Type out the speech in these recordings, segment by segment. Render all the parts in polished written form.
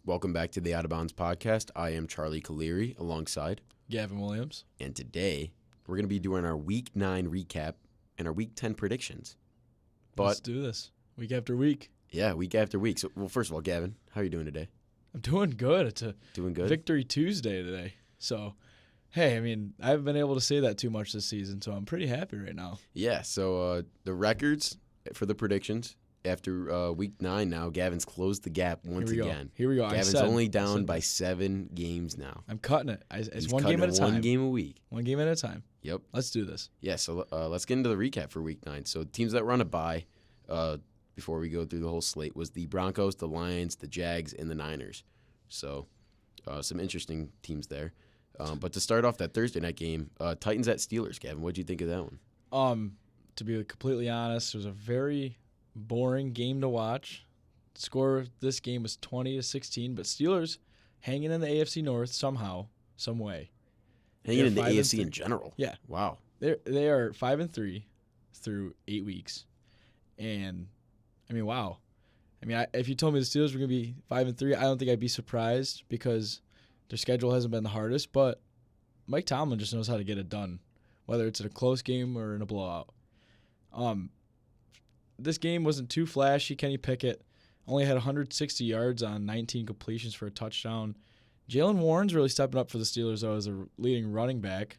Welcome back to the Out of Bounds podcast. I am Charlie Caleri alongside Gavin Williams. And today we're going to be doing our Week 9 recap and our Week 10 predictions. Let's do this week after week. Yeah, week after week. So, first of all, Gavin, how are you doing today? I'm doing good. It's a doing good. Victory Tuesday today. So, hey, I haven't been able to say that too much this season, so I'm pretty happy right now. Yeah, so the records for the predictions after Week 9 now, Gavin's closed the gap once again. Here we go. Gavin's only down by 7 games now. I'm cutting it. It's He's one game at a time. One game a week. One game at a time. Yep. Let's do this. Yeah, so let's get into the recap for Week 9. So teams that run a bye, before we go through the whole slate, was the Broncos, the Lions, the Jags, and the Niners. So some interesting teams there. But to start off that Thursday night game, Titans at Steelers, Gavin, what did you think of that one? To be completely honest, it was a very boring game to watch. Score of this game was 20-16, but Steelers hanging in the AFC North somehow, some way. Hanging in the AFC in general. Yeah. Wow. They are 5-3 through 8 weeks, and wow. If you told me the Steelers were going to be 5-3, I don't think I'd be surprised because their schedule hasn't been the hardest. But Mike Tomlin just knows how to get it done, whether it's in a close game or in a blowout. This game wasn't too flashy. Kenny Pickett only had 160 yards on 19 completions for a touchdown. Jalen Warren's really stepping up for the Steelers, though, as a leading running back.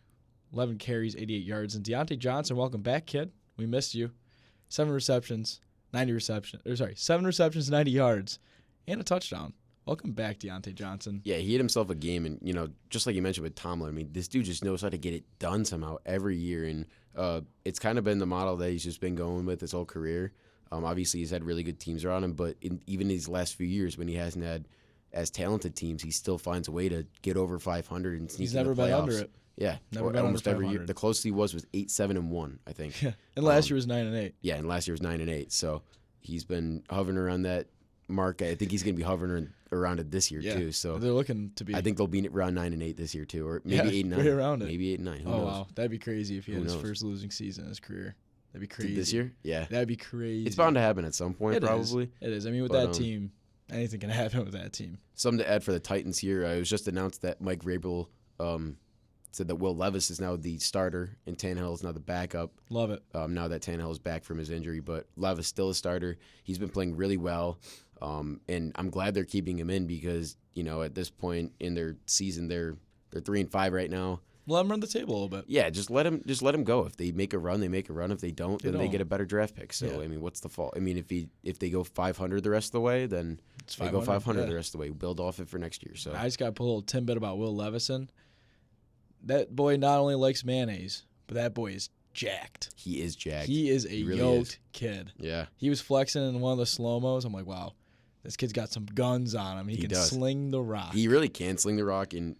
11 carries, 88 yards. And Deontay Johnson, welcome back, kid. We missed you. 7 receptions, 90 yards, and a touchdown. Welcome back, Deontay Johnson. Yeah, he hit himself a game, and, just like you mentioned with Tomlin, this dude just knows how to get it done somehow every year, and it's kind of been the model that he's just been going with his whole career. Obviously, he's had really good teams around him, but even these last few years when he hasn't had as talented teams, he still finds a way to get over 500 and sneak in the playoffs. He's never been under it. Yeah, never been almost under every year. The closest he was 8-7-1, I think. Yeah, and last year was 9-8. Yeah, and last year was 9-8. So he's been hovering around that mark. I think he's going to be hovering around it this year too. So they're looking to be. I think they'll be around 9-8 this year too, or maybe 8-9. Right around it. Maybe 8-9. Who knows? Wow, that'd be crazy if he had his first losing season in his career. That'd be crazy. This year? Yeah, that'd be crazy. It's bound to happen at some point, probably. It is. With that team, anything can happen with that team. Something to add for the Titans here. It was just announced that Mike Vrabel said that Will Levis is now the starter and Tannehill is now the backup. Love it. Now that Tannehill is back from his injury, but Levis still a starter. He's been playing really well, and I'm glad they're keeping him in because at this point in their season they're 3-5 right now. Let him run the table a little bit. Yeah, just let him go. If they make a run, they make a run. If they don't, then they get a better draft pick. So what's the fault? If they go 500 the rest of the way, then they go 500 the rest of the way. Build off it for next year. So I just got to put a little tidbit about Will Levison. That boy not only likes mayonnaise, but that boy is jacked. He is jacked. He is a yoked kid. Yeah. He was flexing in one of the slow-mos. I'm like, wow, this kid's got some guns on him. He can sling the rock. He really can sling the rock, and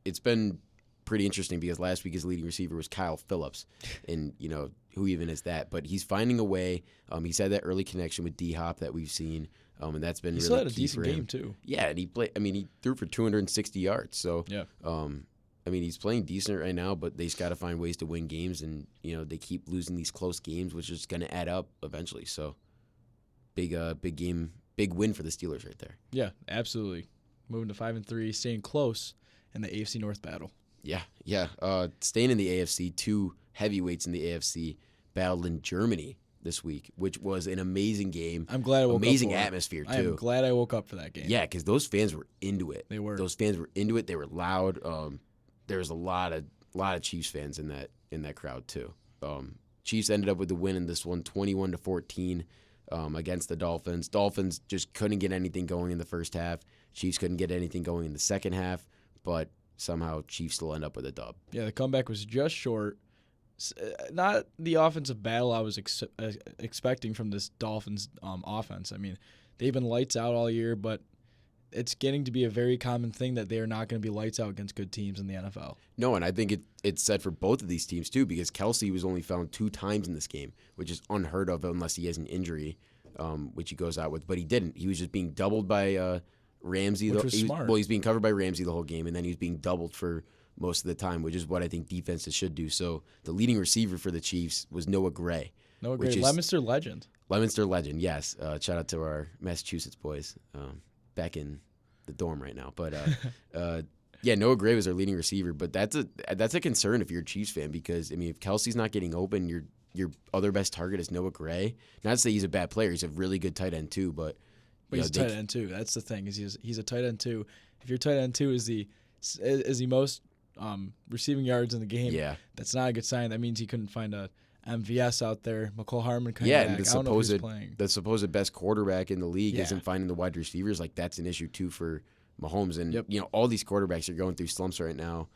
it's been pretty interesting because last week his leading receiver was Kyle Phillips, and who even is that? But he's finding a way. He's had that early connection with D-Hop that we've seen, and that's been really key for him. He still had a decent game too. Yeah, and he played. He threw for 260 yards. So yeah. He's playing decent right now, but they just got to find ways to win games, and they keep losing these close games, which is going to add up eventually. So big game, big win for the Steelers right there. Yeah, absolutely. Moving to 5-3, staying close in the AFC North battle. Yeah. Staying in the AFC, 2 heavyweights in the AFC battled in Germany this week, which was an amazing game. I'm glad I woke up. Amazing atmosphere, too. I am glad I woke up for that game. Yeah, because those fans were into it. They were. Those fans were into it. They were loud. There was a lot of Chiefs fans in that crowd, too. Chiefs ended up with the win in this one, 21-14 against the Dolphins. Dolphins just couldn't get anything going in the first half. Chiefs couldn't get anything going in the second half, but somehow Chiefs still end up with a dub. Yeah, the comeback was just short. Not the offensive battle I was expecting from this Dolphins offense. They've been lights out all year, but it's getting to be a very common thing that they are not going to be lights out against good teams in the NFL. No, and I think it's set for both of these teams too, because Kelsey was only found 2 times in this game, which is unheard of unless he has an injury, which he goes out with. But he didn't. He was just being doubled by Ramsey. Which was smart. He's being covered by Ramsey the whole game, and then he was being doubled for most of the time, which is what I think defenses should do. So the leading receiver for the Chiefs was Noah Gray. Noah Gray, Leominster legend. Leominster legend, yes. Shout out to our Massachusetts boys back in the dorm right now. But yeah, Noah Gray was our leading receiver, but that's a concern if you're a Chiefs fan because I mean if Kelsey's not getting open, your other best target is Noah Gray. Not to say he's a bad player; he's a really good tight end too. But he's a tight end too. That's the thing is he's a tight end too. If your tight end too is the most receiving yards in the game, that's not a good sign. That means he couldn't find a MVS out there. McCole Harmon coming back. And the supposed best quarterback in the league isn't finding the wide receivers. Like that's an issue too for Mahomes. And all these quarterbacks are going through slumps right now,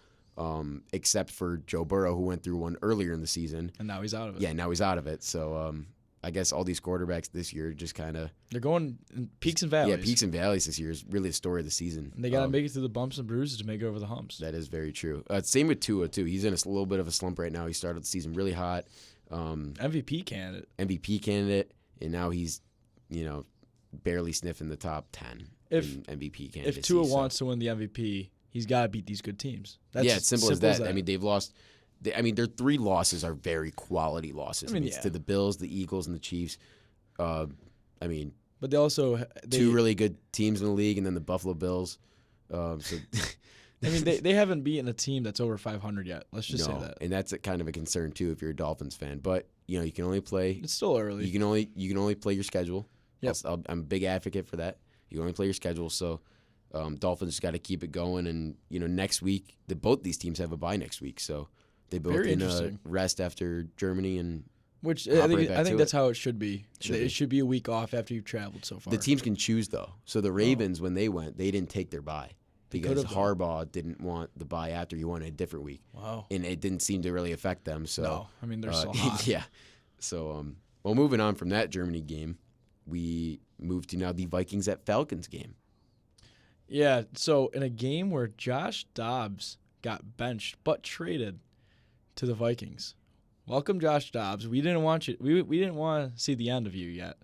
except for Joe Burrow, who went through one earlier in the season. And now he's out of it. Yeah, now he's out of it. So I guess all these quarterbacks this year just kind of they're going in peaks and valleys. Yeah, peaks and valleys this year is really the story of the season. And they got to make it through the bumps and bruises to make it over the humps. That is very true. Same with Tua too. He's in a little bit of a slump right now. He started the season really hot. MVP candidate, and now he's, barely sniffing the top 10 in MVP candidacy. If Tua wants to win the MVP, he's got to beat these good teams. That's it's simple as that. I mean, they've lost. Their 3 losses are very quality losses. It's to the Bills, the Eagles, and the Chiefs. But they also 2 really good teams in the league, and then the Buffalo Bills. They haven't beaten a team that's over 500 yet. Let's just say that. And that's kind of a concern too if you're a Dolphins fan. But you can only play. It's still early. You can only play your schedule. Yep. I'm a big advocate for that. You can only play your schedule. So Dolphins got to keep it going. And next week, both these teams have a bye next week. So they both can rest after Germany and. Which I think that's how it should be. It should be a week off after you've traveled so far. The teams can choose though. So the Ravens, when they went, they didn't take their bye. Because Harbaugh didn't want the bye after. He wanted a different week. Wow. And it didn't seem to really affect them. So no, they're so hot. Yeah. So, moving on from that Germany game, we move to now the Vikings at Falcons game. Yeah, so in a game where Josh Dobbs got benched but traded to the Vikings. Welcome, Josh Dobbs. We didn't want you. We didn't want to see the end of you yet.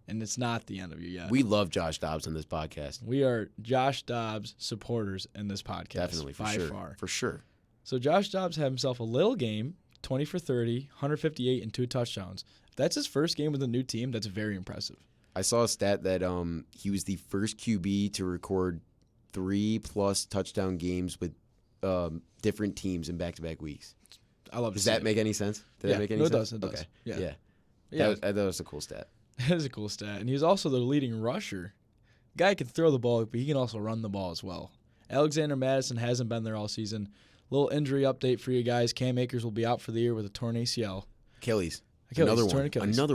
And it's not the end of you yet. We love Josh Dobbs on this podcast. We are Josh Dobbs supporters in this podcast. Definitely, for sure. So Josh Dobbs had himself a little game, 20 for 30, 158, and 2 touchdowns. If that's his first game with a new team, that's very impressive. I saw a stat that he was the first QB to record 3+ touchdown games with different teams in back-to-back weeks. I love. Does that make any sense? Did that make any sense? It does. Okay. Yeah. That was a cool stat. That is a cool stat. And he's also the leading rusher. The guy can throw the ball, but he can also run the ball as well. Alexander Madison hasn't been there all season. Little injury update for you guys. Cam Akers will be out for the year with a torn ACL. Achilles. Another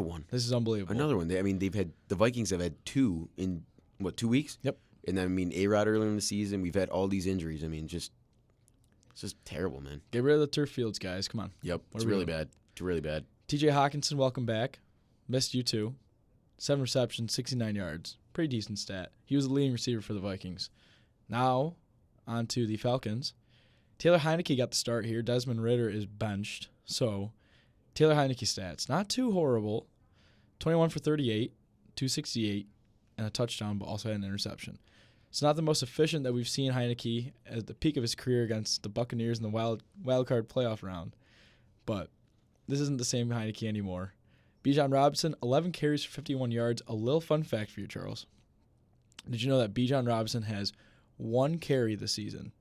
one. This is unbelievable. Another one. The Vikings have had 2 in, 2 weeks? Yep. And A-Rod earlier in the season. We've had all these injuries. It's just terrible, man. Get rid of the turf fields, guys. Come on. Yep. It's really bad. TJ Hawkinson, welcome back. Missed you too. 7 receptions, 69 yards. Pretty decent stat. He was the leading receiver for the Vikings. Now, on to the Falcons. Taylor Heineke got the start here. Desmond Ridder is benched. So, Taylor Heineke stats. Not too horrible. 21 for 38, 268, and a touchdown, but also had an interception. It's not the most efficient that we've seen Heineke at the peak of his career against the Buccaneers in the wild card playoff round. But this isn't the same Heineke anymore. Bijan Robinson, 11 carries for 51 yards. A little fun fact for you, Charles. Did you know that Bijan Robinson has 1 carry this season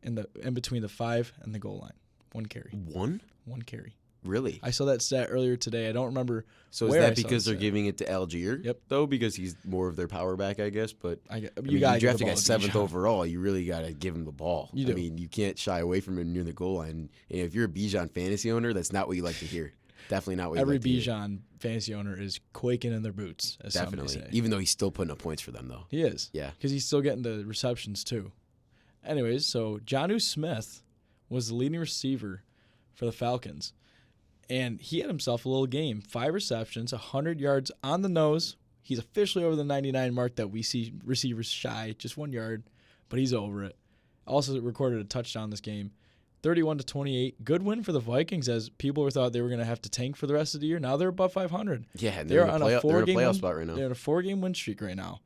in between the 5 and the goal line? 1 carry. 1? 1 carry. Really? I saw that stat earlier today. I don't remember. So is that because they're giving it to Algier? Yep. Though, because he's more of their power back, I guess. But you draft a guy 7th overall, you really got to give him the ball. You do. You can't shy away from him near the goal line. And if you're a Bijan fantasy owner, that's not what you like to hear. Definitely not what you like to hear. Every Bijan fantasy owner is quaking in their boots, as some may say. Even though he's still putting up points for them, though. He is. Yeah. Because he's still getting the receptions, too. Anyways, so Jonnu Smith was the leading receiver for the Falcons. And he had himself a little game. 5 receptions, 100 yards on the nose. He's officially over the 99 mark that we see receivers shy, just 1 yard, but he's over it. Also recorded a touchdown this game. 31-28. Good win for the Vikings, as people thought they were going to have to tank for the rest of the year. Now they're above 500. Yeah, they're on a 4-game spot right now. They're in a 4-game win streak right now.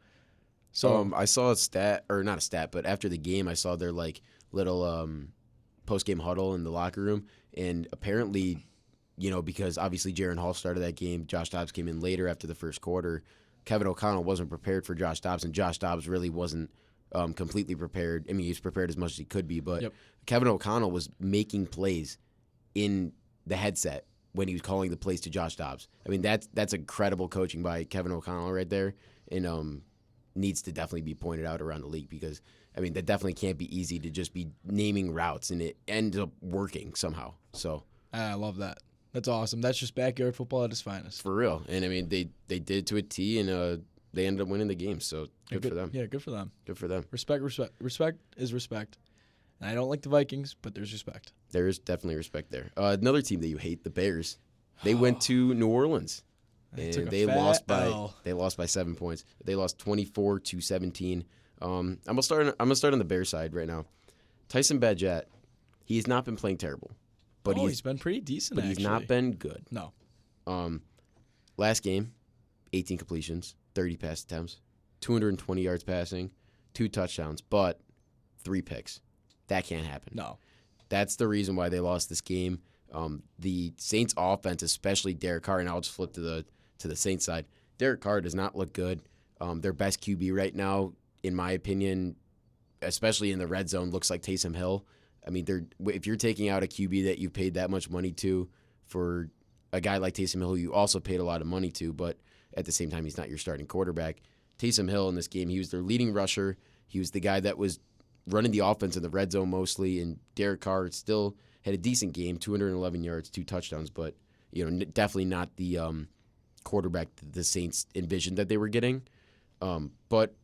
So I saw a stat, or not a stat, but after the game, I saw their little post-game huddle in the locker room, and apparently, because obviously Jaron Hall started that game, Josh Dobbs came in later after the first quarter. Kevin O'Connell wasn't prepared for Josh Dobbs, and Josh Dobbs really wasn't completely prepared. I mean, he was prepared as much as he could be, but Yep. Kevin O'Connell was making plays in the headset when he was calling the plays to Josh Dobbs. I mean, that's incredible coaching by Kevin O'Connell right there, and needs to definitely be pointed out around the league because, I mean, that definitely can't be easy to just be naming routes and it ends up working somehow. So I love that. That's awesome. That's just backyard football at its finest. for real, and I mean, they did it to a T, and they ended up winning the game. So good for them. Yeah, good for them. Good for them. Respect is respect. And I don't like the Vikings, but there's respect. There is definitely respect there. Another team that you hate, the Bears. They went to New Orleans, They took and a they fat lost by L. 7 points. They lost 24-17. I'm gonna start on the Bears side right now. Tyson Badgett, he's not been playing terrible, but he's been pretty decent. but he's not actually. been good. No. Last game, 18 completions, 30 pass attempts, 220 yards passing, 2 touchdowns, but 3 picks. That can't happen. No. That's the reason why they lost this game. The Saints offense, especially Derek Carr, and I'll just flip to the Saints side. Derek Carr does not look good. Their best QB right now, in my opinion, especially in the red zone, looks like Taysom Hill. I mean, if you're taking out a QB that you paid that much money to for a guy like Taysom Hill, who you also paid a lot of money to, but at the same time, he's not your starting quarterback. Taysom Hill in this game, he was their leading rusher. He was the guy that was running the offense in the red zone mostly, and Derek Carr still had a decent game, 211 yards, 2 touchdowns, but definitely not the quarterback that the Saints envisioned that they were getting. But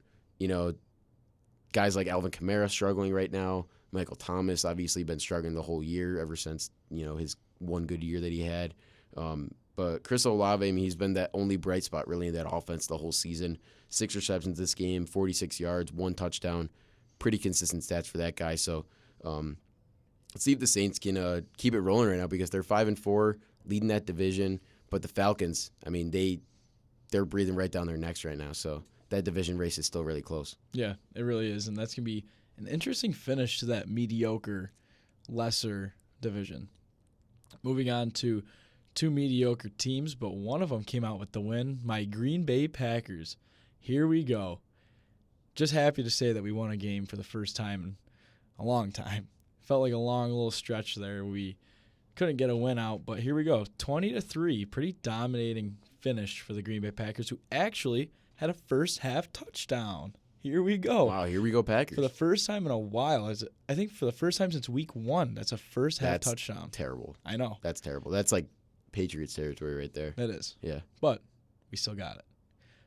guys like Alvin Kamara struggling right now. Michael Thomas obviously been struggling the whole year ever since his one good year that he had. But Chris Olave, I mean, he's been that only bright spot really in that offense the whole season. 6 receptions this game, 46 yards, 1 touchdown. Pretty consistent stats for that guy. So let's see if the Saints can keep it rolling right now because they're 5-4, leading that division. But the Falcons, I mean, they're breathing right down their necks right now. So that division race is still really close. Yeah, it really is. And that's going to be an interesting finish to that mediocre, lesser division. Moving on to 2 mediocre teams, but one of them came out with the win. My Green Bay Packers. Here we go. Just happy to say that we won a game for the first time in a long time. Felt like a long little stretch there. We couldn't get a win out, but here we go. 20-3, pretty dominating finish for the Green Bay Packers, who actually had a first half touchdown. Here we go. Wow, here we go, Packers. For the first time in a while, I think for the first time since week 1, that's a first half touchdown. Terrible. I know. That's terrible. That's like Patriots territory right there. That is. Yeah. But we still got it.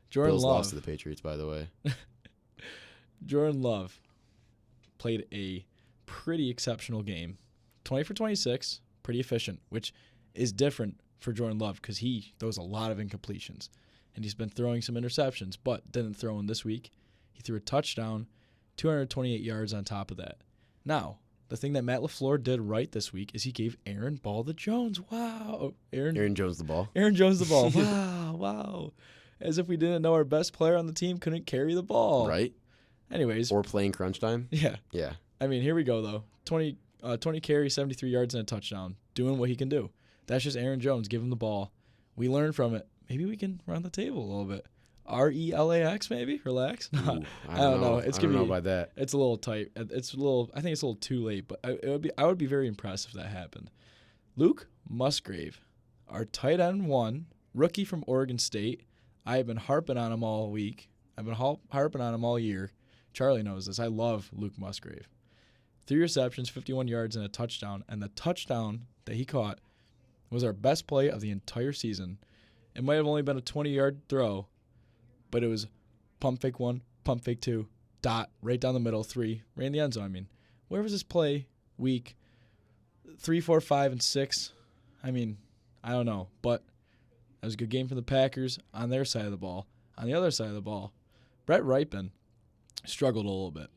Jordan Bills Love. lost to the Patriots, by the way. Jordan Love played a pretty exceptional game. 20 for 26, pretty efficient, which is different for Jordan Love because he throws a lot of incompletions. And he's been throwing some interceptions, but didn't throw in this week. He threw a touchdown, 228 yards on top of that. Now, the thing that Matt LaFleur did right this week is he gave Aaron Ball the Jones. Wow. Aaron Jones the ball. Aaron Jones the ball. Wow. As if we didn't know our best player on the team couldn't carry the ball. Right? Anyways. Or playing crunch time. Yeah. Yeah. I mean, here we go, though. 20 carries, 73 yards, and a touchdown. Doing what he can do. That's just Aaron Jones. Give him the ball. We learned from it. Maybe we can run the table a little bit. RELAX, maybe? Relax? Ooh, I don't know. I don't know about that. It's a little tight. I think it's a little too late, but I would be very impressed if that happened. Luke Musgrave, our tight end 1, rookie from Oregon State. I have been harping on him all week. I've been harping on him all year. Charlie knows this. I love Luke Musgrave. 3 receptions, 51 yards, and a touchdown. And the touchdown that he caught was our best play of the entire season. It might have only been a 20-yard throw, but it was pump fake 1, pump fake 2, dot, right down the middle, 3, right in the end zone. I mean, where was this play week 3, 4, 5, and 6? I mean, I don't know, but that was a good game for the Packers on their side of the ball. On the other side of the ball, Brett Rypien struggled a little bit.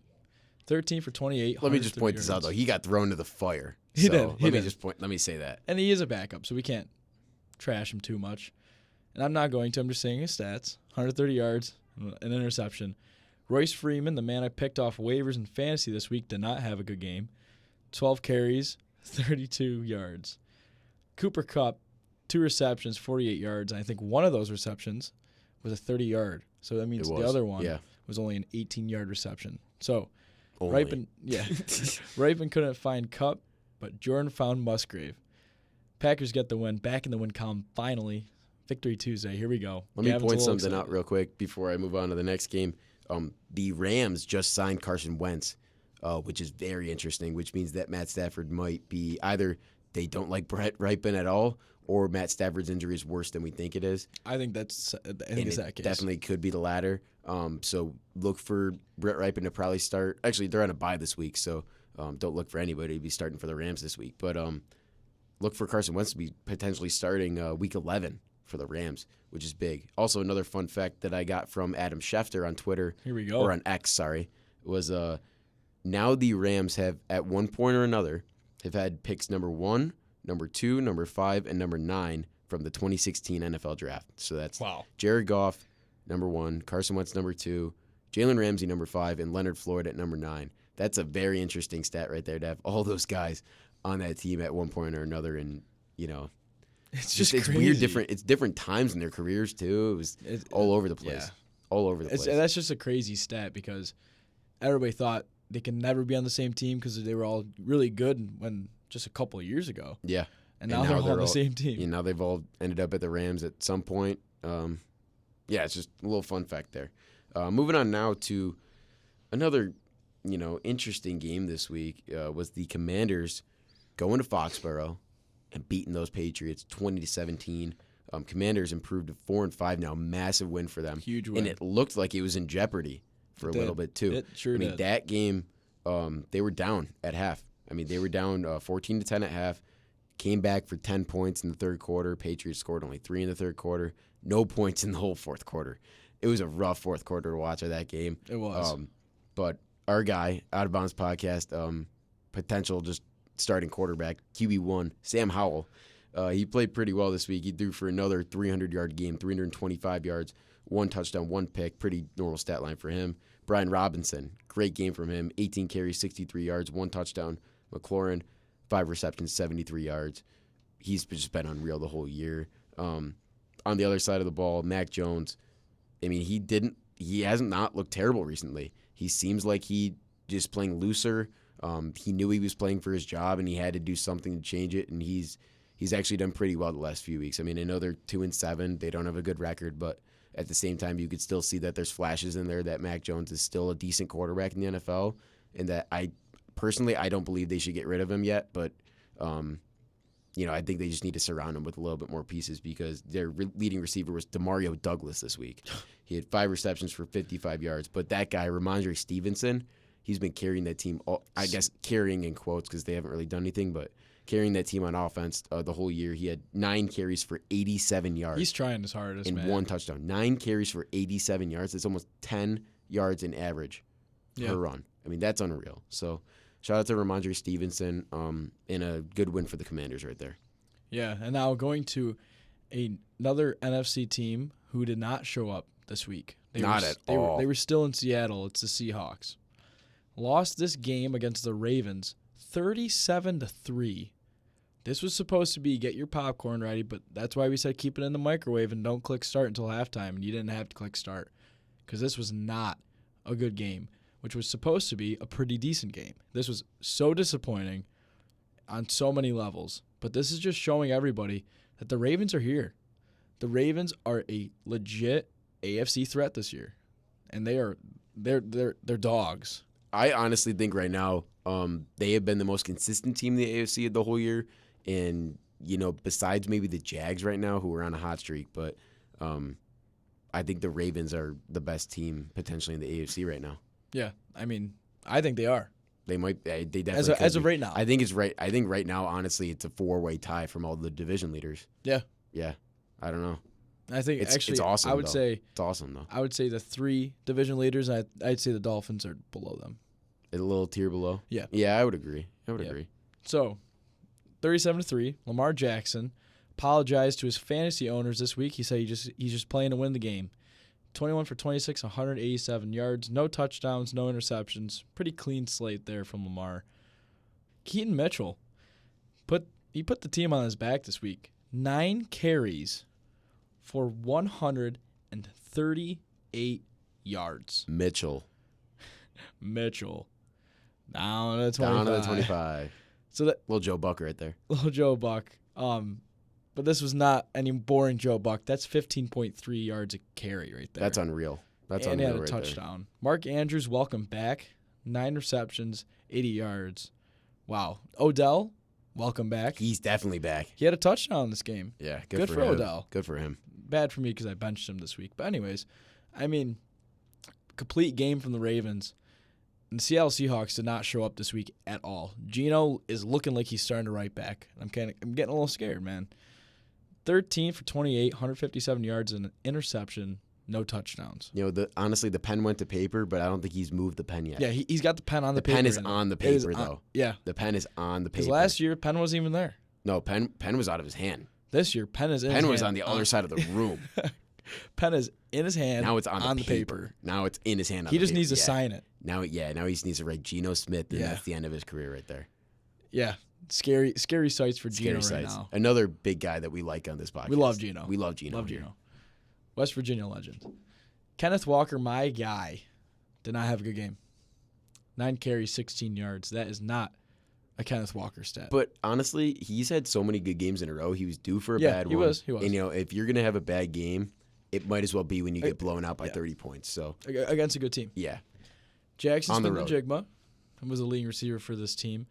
13 for 28. Let me just point this out, though. He got thrown to the fire. He did. Let me say that. And he is a backup, so we can't trash him too much. And I'm not going to. I'm just saying his stats. 130 yards, an interception. Royce Freeman, the man I picked off waivers in fantasy this week, did not have a good game. 12 carries, 32 yards. Cooper Kupp, 2 receptions, 48 yards. And I think one of those receptions was a 30-yard. So that means the other one was only an 18-yard reception. So Only. Ripon couldn't find Cup, but Jordan found Musgrave. Packers get the win, back in the win column finally. Victory Tuesday. Here we go. Let me Gavin's a point little something out excited. real quick before I move on to the next game. The Rams just signed Carson Wentz, which is very interesting, which means that Matt Stafford might be either they don't like Brett Ripon at all, or Matt Stafford's injury is worse than we think it is. I think it's And that case. definitely could be the latter. So look for Brett Ripon to probably start. Actually, they're on a bye this week, so don't look for anybody to be starting for the Rams this week. But look for Carson Wentz to be potentially starting week 11 for the Rams, which is big. Also, another fun fact that I got from Adam Schefter on Twitter, Here we go. or on X, sorry, was now the Rams have, at one point or another, have had picks number 1, number 2, number 5, and number 9 from the 2016 NFL Draft. So that's Wow. Jared Goff, number 1, Carson Wentz, number 2, Jalen Ramsey, number 5, and Leonard Floyd at number 9. That's a very interesting stat right there to have all those guys on that team at one point or another, and It's just it's crazy. weird. It's different times in their careers too. It was all over the place. Yeah. All over the place. That's just a crazy stat because everybody thought they can never be on the same team because they were all really good when just a couple of years ago. Yeah. And now they're all on the same team. Now they've all ended up at the Rams at some point. It's just a little fun fact there. Moving on now to another, interesting game this week was the Commanders going to Foxborough and beating those Patriots 20-17. Commanders improved to 4-5 now, massive win for them. Huge win. And it looked like it was in jeopardy for a little bit too. It sure did. That game, they were down at half. They were down 14-10 at half. Came back for 10 points in the third quarter. Patriots scored only 3 in the third quarter. No points in the whole fourth quarter. It was a rough fourth quarter to watch of that game. It was. But our guy, Out of Bounds Podcast, potential just starting quarterback, QB1, Sam Howell. He played pretty well this week. He threw for another 300-yard game, 325 yards, 1 touchdown, 1 pick. Pretty normal stat line for him. Brian Robinson, great game from him. 18 carries, 63 yards, 1 touchdown. McLaurin, 5 receptions, 73 yards. He's just been unreal the whole year. On the other side of the ball, Mac Jones, he hasn't not looked terrible recently. He seems like he just playing looser. He knew he was playing for his job, and he had to do something to change it, and he's actually done pretty well the last few weeks. I know they're 2-7. They don't have a good record, but at the same time, you could still see that there's flashes in there that Mac Jones is still a decent quarterback in the NFL, and that I don't believe they should get rid of him yet, but I think they just need to surround him with a little bit more pieces because their leading receiver was Demario Douglas this week. He had 5 receptions for 55 yards, but that guy, Ramondre Stevenson, he's been carrying that team, I guess carrying in quotes because they haven't really done anything, but carrying that team on offense the whole year. He had 9 carries for 87 yards. He's trying his hardest, and man. 1 touchdown. 9 carries for 87 yards. That's almost 10 yards in average per run. That's unreal. So shout out to Ramondre Stevenson and a good win for the Commanders right there. Yeah, and now going to another NFC team who did not show up this week. They were still in Seattle. It's the Seahawks. Lost this game against the Ravens 37-3. This was supposed to be get your popcorn ready, but that's why we said keep it in the microwave and don't click start until halftime, and you didn't have to click start because this was not a good game, which was supposed to be a pretty decent game. This was so disappointing on so many levels, but this is just showing everybody that the Ravens are here. The Ravens are a legit AFC threat this year, and they're dogs. I honestly think right now they have been the most consistent team in the AFC the whole year. And, besides maybe the Jags right now who are on a hot streak, but I think the Ravens are the best team potentially in the AFC right now. Yeah, I think they are. They might. They definitely as of right now. I think it's right. I think right now, honestly, it's a 4-way tie from all the division leaders. Yeah. Yeah. I don't know. I think it's awesome. I would say it's awesome though. I would say the 3 division leaders. I'd say the Dolphins are below them. A little tier below. Yeah. Yeah, I would agree. Agree. So, 37-3. Lamar Jackson apologized to his fantasy owners this week. He said he's just playing to win the game. 21 for 26, 187 yards, no touchdowns, no interceptions. Pretty clean slate there from Lamar. Keaton Mitchell put the team on his back this week. 9 carries for 138 yards. Mitchell Mitchell down to 25. down to the 25. So that Little Joe Buck right there. little Joe Buck. But this was not any boring Joe Buck. That's 15.3 yards a carry right there. That's unreal. That's and he unreal had a right touchdown. Mark Andrews, welcome back. 9 receptions, 80 yards. Wow. Odell, welcome back. there. He's definitely back. He had a touchdown in this game. Yeah, Good for him. Odell. Good for him. Bad for me because I benched him this week. But anyways, I mean, complete game from the Ravens. And the Seattle Seahawks did not show up this week at all. Geno is looking like he's starting to right back. I'm getting a little scared, man. 13 for 28, 157 yards and an interception, no touchdowns. You know, honestly, the pen went to paper, but I don't think he's moved the pen yet. Yeah, he's got the pen on the paper. pen is and on the it is paper, on- though. Yeah, The pen is on the because paper. last year pen wasn't even there. No, pen was out of his hand. This year pen is in his Pen was hand. on the other side of the room. Pen is in his hand. Now it's on the paper. paper. Now it's in his hand. He just needs to sign it. Now he just needs to write Geno Smith, and Yeah. that's the end of his career right there. Yeah, scary sights for Geno Scary right sights. now. Another big guy that we like on this podcast. We love Geno. We love Geno. Love here. Geno. West Virginia legend. Kenneth Walker, my guy, did not have a good game. 9 carries, 16 yards. That is not a Kenneth Walker stat. But honestly, he's had so many good games in a row. He was due for a Yeah, bad he one. was. And if you're gonna have a bad game, it might as well be when you get blown out by yeah. 30 points. So Against a good team. yeah, Jackson On the Smith-Njigba was the leading receiver for this team.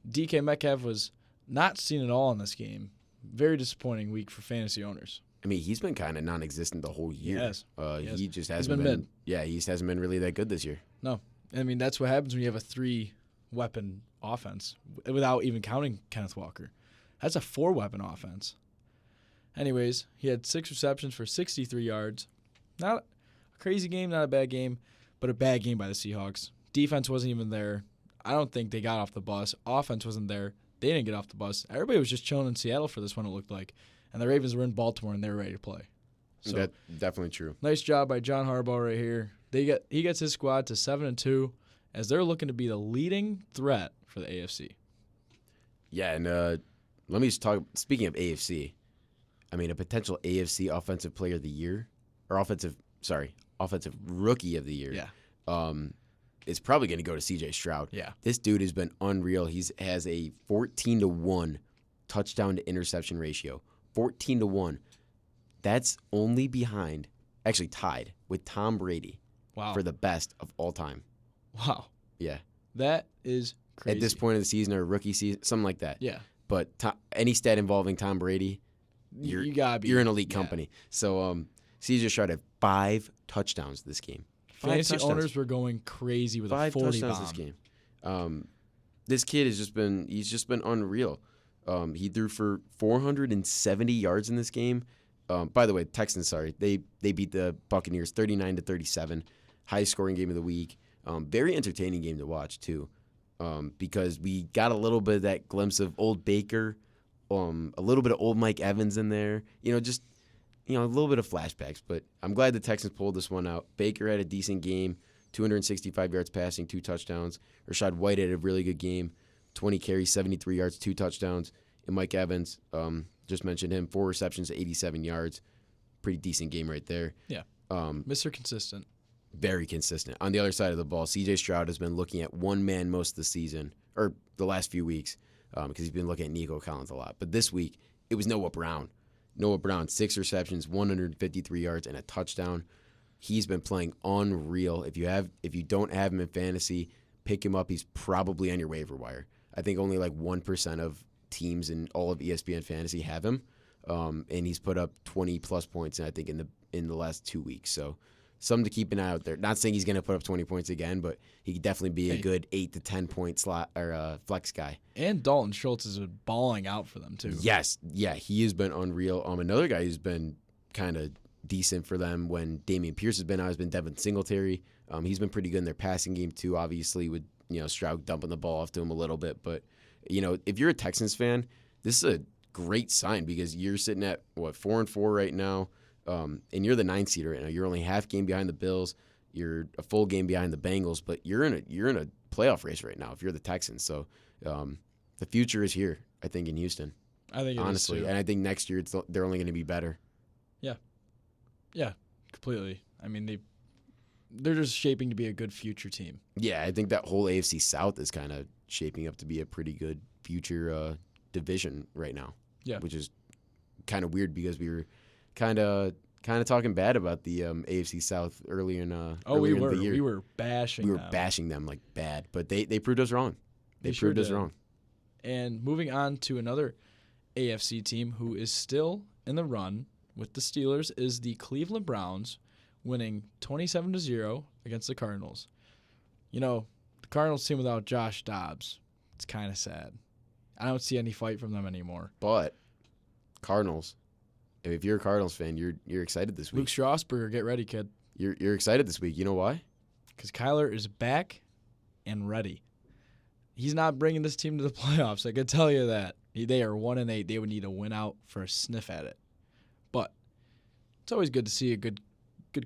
DK Metcalf was not seen at all in this game. Very disappointing week for fantasy owners. I mean he's been kind of non-existent the whole year. Yes. He just He's hasn't been been. mid. Yeah, he just hasn't been really that good this year. No. I mean, that's what happens when you have a 3-weapon offense without even counting Kenneth Walker. That's a 4-weapon offense. Anyways, he had 6 receptions for 63 yards. Not a crazy game, not a bad game, but a bad game by the Seahawks. Defense wasn't even there. I don't think they got off the bus. Offense wasn't there. They didn't get off the bus. Everybody was just chilling in Seattle for this one, it looked like. And the Ravens were in Baltimore, and they were ready to play. So, That's definitely true. nice job by John Harbaugh right here. He gets his squad to 7-2 as they're looking to be the leading threat for the AFC. Yeah, and let me just talk. Speaking of AFC, I mean a potential AFC Offensive Player of the Year or Offensive Rookie of the Year. Yeah. It's probably going to go to C.J. Stroud. Yeah. This dude has been unreal. He has a 14-1 touchdown to interception ratio. 14-1. That's only behind, actually tied with Tom Brady Wow. for the best of all time. Wow. Yeah. That is crazy. At this point of the season or rookie season, something like that. Yeah. But any stat involving Tom Brady, You gotta be. you're an elite yeah. company. So C.J. Stroud had 5 touchdowns this game. 5 Fantasy touchdowns. owners were going crazy with 5 a 40 touchdowns bomb. this game. This kid he's just been unreal. He threw for 470 yards in this game. By the way, Texans, sorry, they beat the Buccaneers 39-37, highest scoring game of the week. Very entertaining game to watch too, because we got a little bit of that glimpse of old Baker, a little bit of old Mike Evans in there. A little bit of flashbacks. But I'm glad the Texans pulled this one out. Baker had a decent game, 265 yards passing, 2 touchdowns. Rashad White had a really good game, 20 carries, 73 yards, 2 touchdowns. And Mike Evans, just mentioned him, 4 receptions, 87 yards. Pretty decent game right there. Yeah. Mr. Consistent. Very consistent. On the other side of the ball, C.J. Stroud has been looking at one man most of the season, or the last few weeks, because he's been looking at Nico Collins a lot. But this week, it was Noah Brown. Noah Brown, 6 receptions, 153 yards, and a touchdown. He's been playing unreal. If you don't have him in fantasy, pick him up. He's probably on your waiver wire. I think only like 1% of teams in all of ESPN fantasy have him, and he's put up 20+ points. I think in the last 2 weeks. So something to keep an eye out there. Not saying he's going to put up 20 points again, but he could definitely be a good 8 to 10 point slot or flex guy. And Dalton Schultz is balling out for them too. Yes, yeah, he has been unreal. Another guy who's been kind of decent for them when Dameon Pierce has been out has been Devin Singletary. He's been pretty good in their passing game too. Obviously, with Stroud dumping the ball off to him a little bit, but if you're a Texans fan, this is a great sign because you're sitting at 4-4 right now. And you're the 9th seed right now. You're only half game behind the Bills. You're a full game behind the Bengals, but you're in a playoff race right now if you're the Texans. So the future is here, I think, in Houston. I think it honestly, is too. and I think next year they're only going to be better. Yeah, completely. I mean, they're just shaping to be a good future team. Yeah, I think that whole AFC South is kind of shaping up to be a pretty good future division right now. Yeah. Which is kind of weird because we were kind of talking bad about the AFC South earlier in the year. We were bashing them. bashing them like bad, but they proved us wrong. They sure proved us did. wrong. And moving on to another AFC team who is still in the run with the Steelers is the Cleveland Browns, winning 27-0 against the Cardinals. You know, the Cardinals team without Josh Dobbs, it's kind of sad. I don't see any fight from them anymore. But Cardinals, if you're a Cardinals fan, you're excited this week. Luke Strasburger, get ready, kid. You're excited this week. You know why? Because Kyler is back and ready. He's not bringing this team to the playoffs. I can tell you that. They are 1-8. They would need a win out for a sniff at it. But it's always good to see a good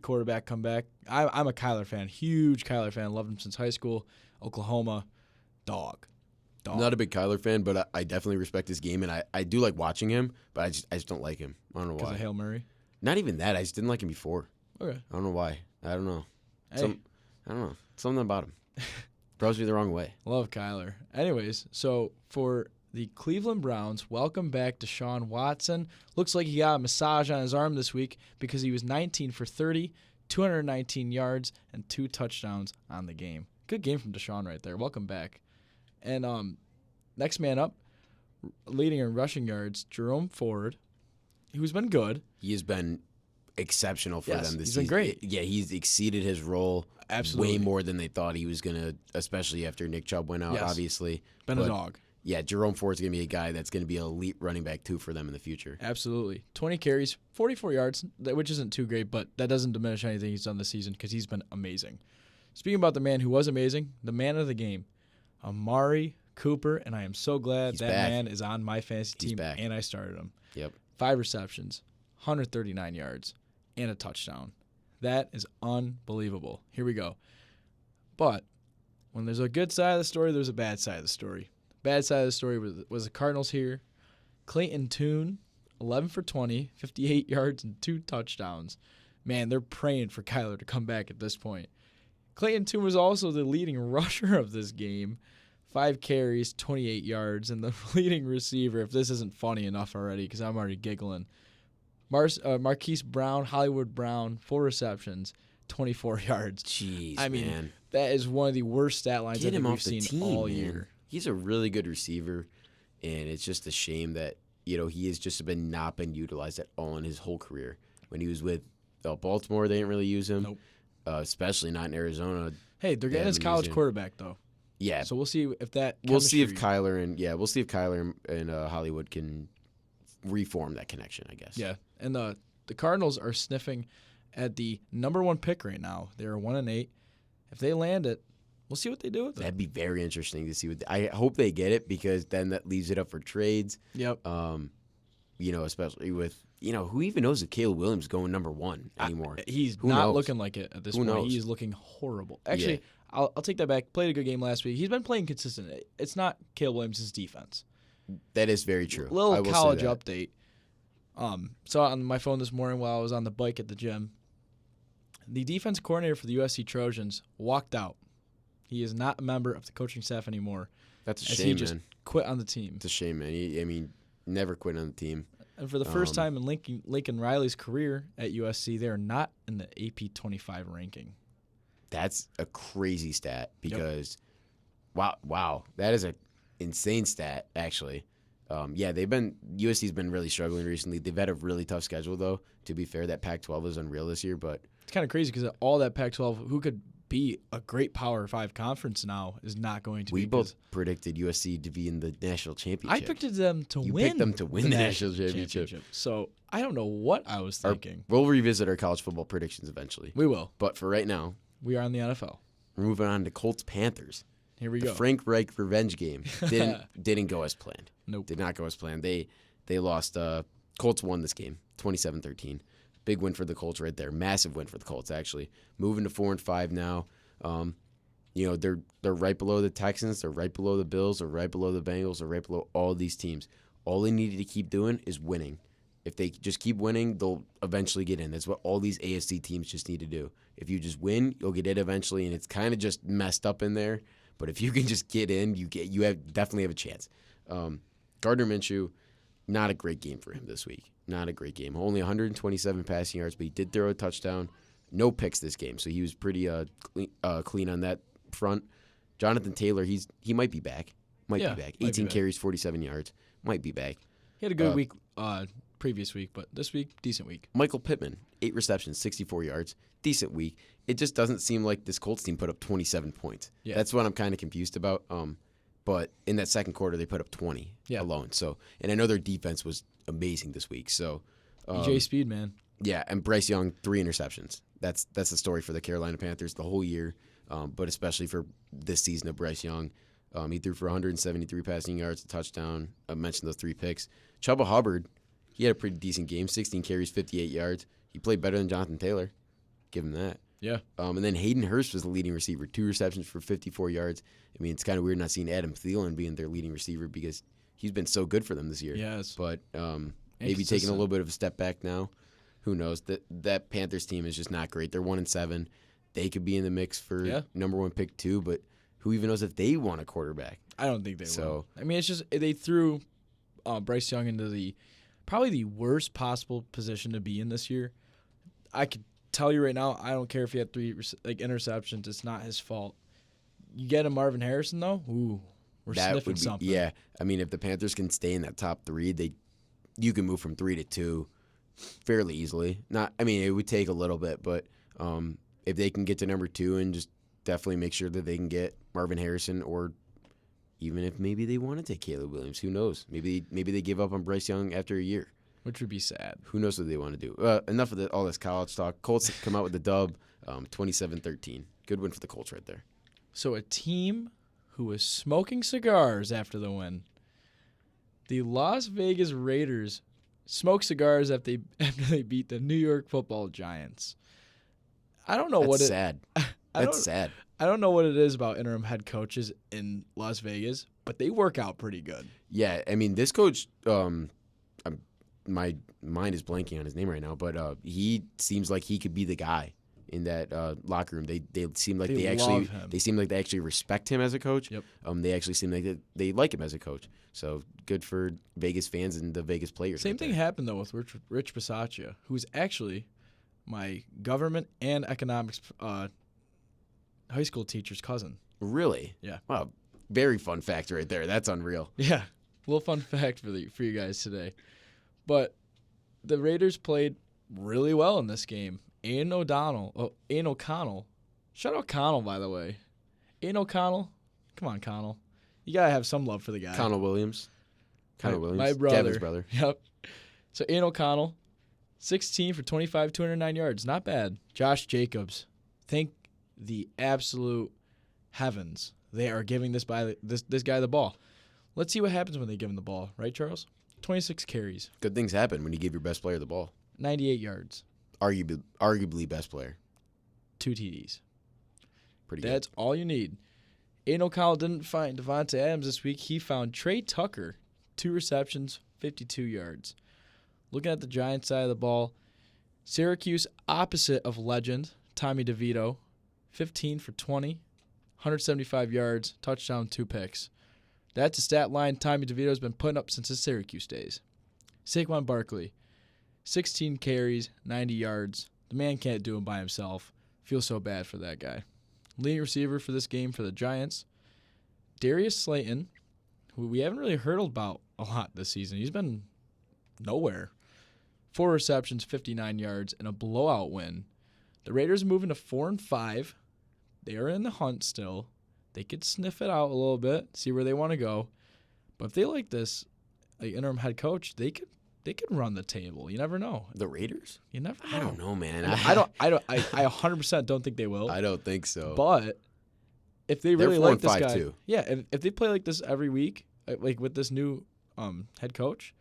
quarterback come back. I'm a Kyler fan, huge Kyler fan. Loved him since high school. Oklahoma, dog. I'm not a big Kyler fan, but I definitely respect his game, and I do like watching him, but I just don't like him. I don't know Because why. of Hail Mary? Not even that. I just didn't like him before. Okay. I don't know why. I don't know. Hey, I don't know. Something about him. Rubs me the wrong way. love Kyler. Anyways, so for the Cleveland Browns, welcome back Deshaun Watson. Looks like he got a massage on his arm this week because he was 19 for 30, 219 yards, and 2 touchdowns on the game. Good game from Deshaun right there. Welcome back. And next man up, leading in rushing yards, Jerome Ford, who's been good. He has been exceptional for Yes, them this he's season. been great. Yeah, he's exceeded his role Absolutely. way more than they thought he was going to, especially after Nick Chubb went out, Yes. obviously. Been But, a dog. Yeah, Jerome Ford's going to be a guy that's going to be an elite running back, too, for them in the future. Absolutely. 20 carries, 44 yards, which isn't too great, but that doesn't diminish anything he's done this season because he's been amazing. Speaking about the man who was amazing, the man of the game, Amari Cooper, and I am so glad He's that back. man is on my fantasy He's team, back. and I started him. Yep. 5 receptions, 139 yards, and a touchdown. That is unbelievable. Here we go. But when there's a good side of the story, there's a bad side of the story. Bad side of the story was the Cardinals here. Clayton Tune, 11 for 20, 58 yards, and 2 touchdowns. Man, they're praying for Kyler to come back at this point. Clayton Tune was also the leading rusher of this game. 5 carries, 28 yards, and the leading receiver, if this isn't funny enough already, because I'm already giggling, Marquise Brown, Hollywood Brown, 4 receptions, 24 yards. Jeez, I mean, man. that is one of the worst stat lines Get I think him we've off the seen team, all man. year. He's a really good receiver, and it's just a shame that, he has just not been utilized at all in his whole career. When he was with Baltimore, they didn't really use him, Nope. Especially not in Arizona. Hey, they're getting his haven't college used him. quarterback, though. Yeah, So we'll see if that we'll see if chemistry- Kyler and Hollywood can reform that connection, I guess. Yeah, and the Cardinals are sniffing at the number 1 pick right now. They're 1-8. If they land it, we'll see what they do with it. That'd be very interesting to see. I hope they get it because then that leaves it up for trades. Yep. Especially with who even knows if Caleb Williams is going number 1 anymore. He's Who not knows? looking like it at this Who point. knows? He is looking horrible. Actually, I'll take that back. Played a good game last week. He's been playing consistent. It's not Caleb Williams' defense. That is very true. I Little will say college that. update. Saw it on my phone this morning while I was on the bike at the gym. The defense coordinator for the USC Trojans walked out. He is not a member of the coaching staff anymore. That's a as shame, he just man. quit on the team. It's a shame, man. Never quit on the team. And for the first time in Lincoln Riley's career at USC, they are not in the AP 25 ranking. That's a crazy stat because, wow, that is an insane stat actually. USC's been really struggling recently. They've had a really tough schedule though. To be fair, that Pac-12 is unreal this year, but It's kind of crazy because all that Pac-12, who could be a great Power 5 conference now, is not going to we be. both predicted USC to be in the national championship. I picked them to You win. picked them to win the national championship. So I don't know what I was thinking. We'll revisit our college football predictions eventually. We will. But for right now, We are in the NFL. we're moving on to Colts Panthers. Here we The go. Frank Reich revenge game didn't go as planned. Nope. Did not go as planned. They lost. Colts won this game, 27-13. Big win for the Colts right there. Massive win for the Colts actually. Moving to 4-5 now. They're right below the Texans. They're right below the Bills. They're right below the Bengals. They're right below all these teams. All they needed to keep doing is winning, If they just keep winning, they'll eventually get in. That's what all these AFC teams just need to do. If you just win, you'll get in eventually, and it's kind of just messed up in there. But if you can just get in, definitely have a chance. Gardner Minshew, not a great game for him this week. Not a great game. Only 127 passing yards, but he did throw a touchdown. No picks this game, so he was pretty clean on that front. Jonathan Taylor, he might be back. Might be back. 18 carries, 47 yards. Might be back. He had a good week previous week, but this week, decent week. Michael Pittman, 8 receptions, 64 yards. Decent week. It just doesn't seem like this Colts team put up 27 points. Yeah. That's what I'm kind of confused about. But in that second quarter, they put up 20 alone. So, and I know their defense was amazing this week. So, EJ Speed, man. Yeah, and Bryce Young, 3 interceptions. That's the story for the Carolina Panthers the whole year, but especially for this season of Bryce Young. He threw for 173 passing yards, a touchdown. I mentioned those 3 picks. Chuba Hubbard, he had a pretty decent game, 16 carries, 58 yards. He played better than Jonathan Taylor. Give him that. Yeah. And then Hayden Hurst was the leading receiver, 2 receptions for 54 yards. I mean, it's kind of weird not seeing Adam Thielen being their leading receiver because he's been so good for them this year. Yes. But maybe taking a little bit of a step back now. Who knows? That Panthers team is just not great. They're 1-7. They could be in the mix for number 1 pick too, but who even knows if they want a quarterback? I don't think they will. I mean, it's just they threw Bryce Young into probably the worst possible position to be in this year. I could tell you right now, I don't care if he had 3 interceptions. It's not his fault. You get a Marvin Harrison though. Ooh, we're sniffing something. Yeah, I mean, if the Panthers can stay in that top 3, you can move from 3 to 2 fairly easily. It would take a little bit, but if they can get to number 2 and just definitely make sure that they can get Marvin Harrison, or even if maybe they want to take Caleb Williams, who knows? Maybe they give up on Bryce Young after a year. Which would be sad. Who knows what they want to do? Enough of all this college talk. Colts come out with the dub, 27-13. Good win for the Colts right there. So a team who was smoking cigars after the win. The Las Vegas Raiders smoked cigars after they beat the New York Football Giants. I don't know what it. Sad. That's sad. I don't know what it is about interim head coaches in Las Vegas, but they work out pretty good. Yeah, I mean, this coach, my mind is blanking on his name right now, but he seems like he could be the guy in that locker room. They seem like they actually respect him as a coach. Yep. They actually seem like they like him as a coach. So good for Vegas fans and the Vegas players. Same thing happened though with Rich Bisaccia, who's actually my government and economics high school teacher's cousin. Really? Yeah. Wow. Very fun fact right there. That's unreal. Yeah. A little fun fact for you guys today. But the Raiders played really well in this game. Aiden O'Connell. Shout out Connell, by the way. Aiden O'Connell. Come on, Connell. You got to have some love for the guy. Connell Williams. My brother. Gavin's brother. Yep. So Aiden O'Connell, 16 for 25, 209 yards. Not bad. Josh Jacobs. Thank the absolute heavens they are giving this guy the ball. Let's see what happens when they give him the ball. Right, Charles? 26 carries. Good things happen when you give your best player the ball. 98 yards. Arguably best player. 2 TDs. Pretty good. That's all you need. Aiden O'Connell didn't find Devontae Adams this week. He found Trey Tucker, 2 receptions, 52 yards. Looking at the Giants side of the ball, Syracuse, opposite of legend, Tommy DeVito, 15 for 20, 175 yards, touchdown, 2 picks. That's a stat line Tommy DeVito's been putting up since his Syracuse days. Saquon Barkley, 16 carries, 90 yards. The man can't do it by himself. Feel so bad for that guy. Leading receiver for this game for the Giants, Darius Slayton, who we haven't really heard about a lot this season. He's been nowhere. 4 receptions, 59 yards, and a blowout win. The Raiders are moving to 4-5. They are in the hunt still. They could sniff it out a little bit, see where they want to go. But if they like this interim head coach, they could run the table. You never know. The Raiders? You never know. I don't know, man. I 100% don't think they will. I don't think so. But if they really like this guy, too. Yeah, if they play like this every week, like with this new head coach,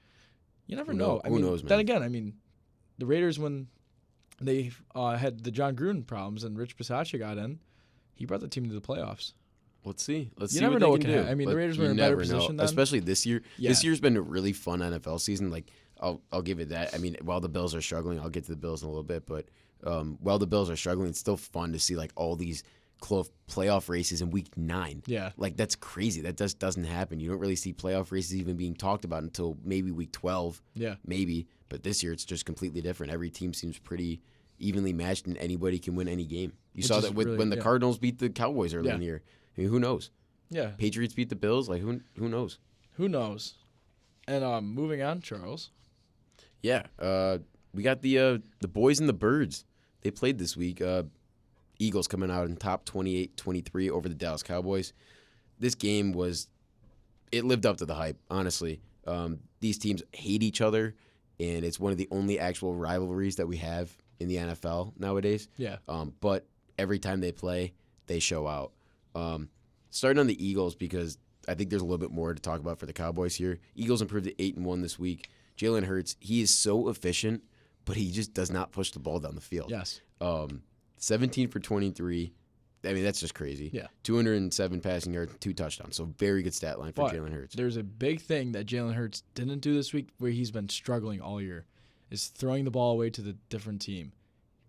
you never know. Who knows, man? Then again, the Raiders, when they had the John Gruden problems and Rich Bisaccia got in, he brought the team to the playoffs. Let's see. You see never what know they what can can do. happen. The Raiders were in a better position then. Especially this year. Yeah. This year's been a really fun NFL season. Like I'll give it that. I mean, while the Bills are struggling, I'll get to the Bills in a little bit, but while the Bills are struggling, it's still fun to see like all these close playoff races in week 9. Yeah. Like that's crazy. That just doesn't happen. You don't really see playoff races even being talked about until maybe week 12. Yeah. Maybe, but this year it's just completely different. Every team seems pretty evenly matched, and anybody can win any game. You Which saw is that with really- when the yeah. Cardinals beat the Cowboys early in the year. I mean, who knows? Yeah. Patriots beat the Bills. Like who knows? Who knows? And moving on, Charles. Yeah, we got the boys and the birds. They played this week. Eagles coming out in top 28-23 over the Dallas Cowboys. This game lived up to the hype, honestly. These teams hate each other, and it's one of the only actual rivalries that we have in the NFL nowadays. Yeah. But every time they play, they show out. Starting on the Eagles, because I think there's a little bit more to talk about for the Cowboys here. Eagles improved to 8-1 this week. Jalen Hurts, he is so efficient, but he just does not push the ball down the field. Yes. 17 for 23. I mean, that's just crazy. Yeah. 207 passing yards, 2 touchdowns. So very good stat line for But Jalen Hurts. there's a big thing that Jalen Hurts didn't do this week where he's been struggling all year, is throwing the ball away to the different team.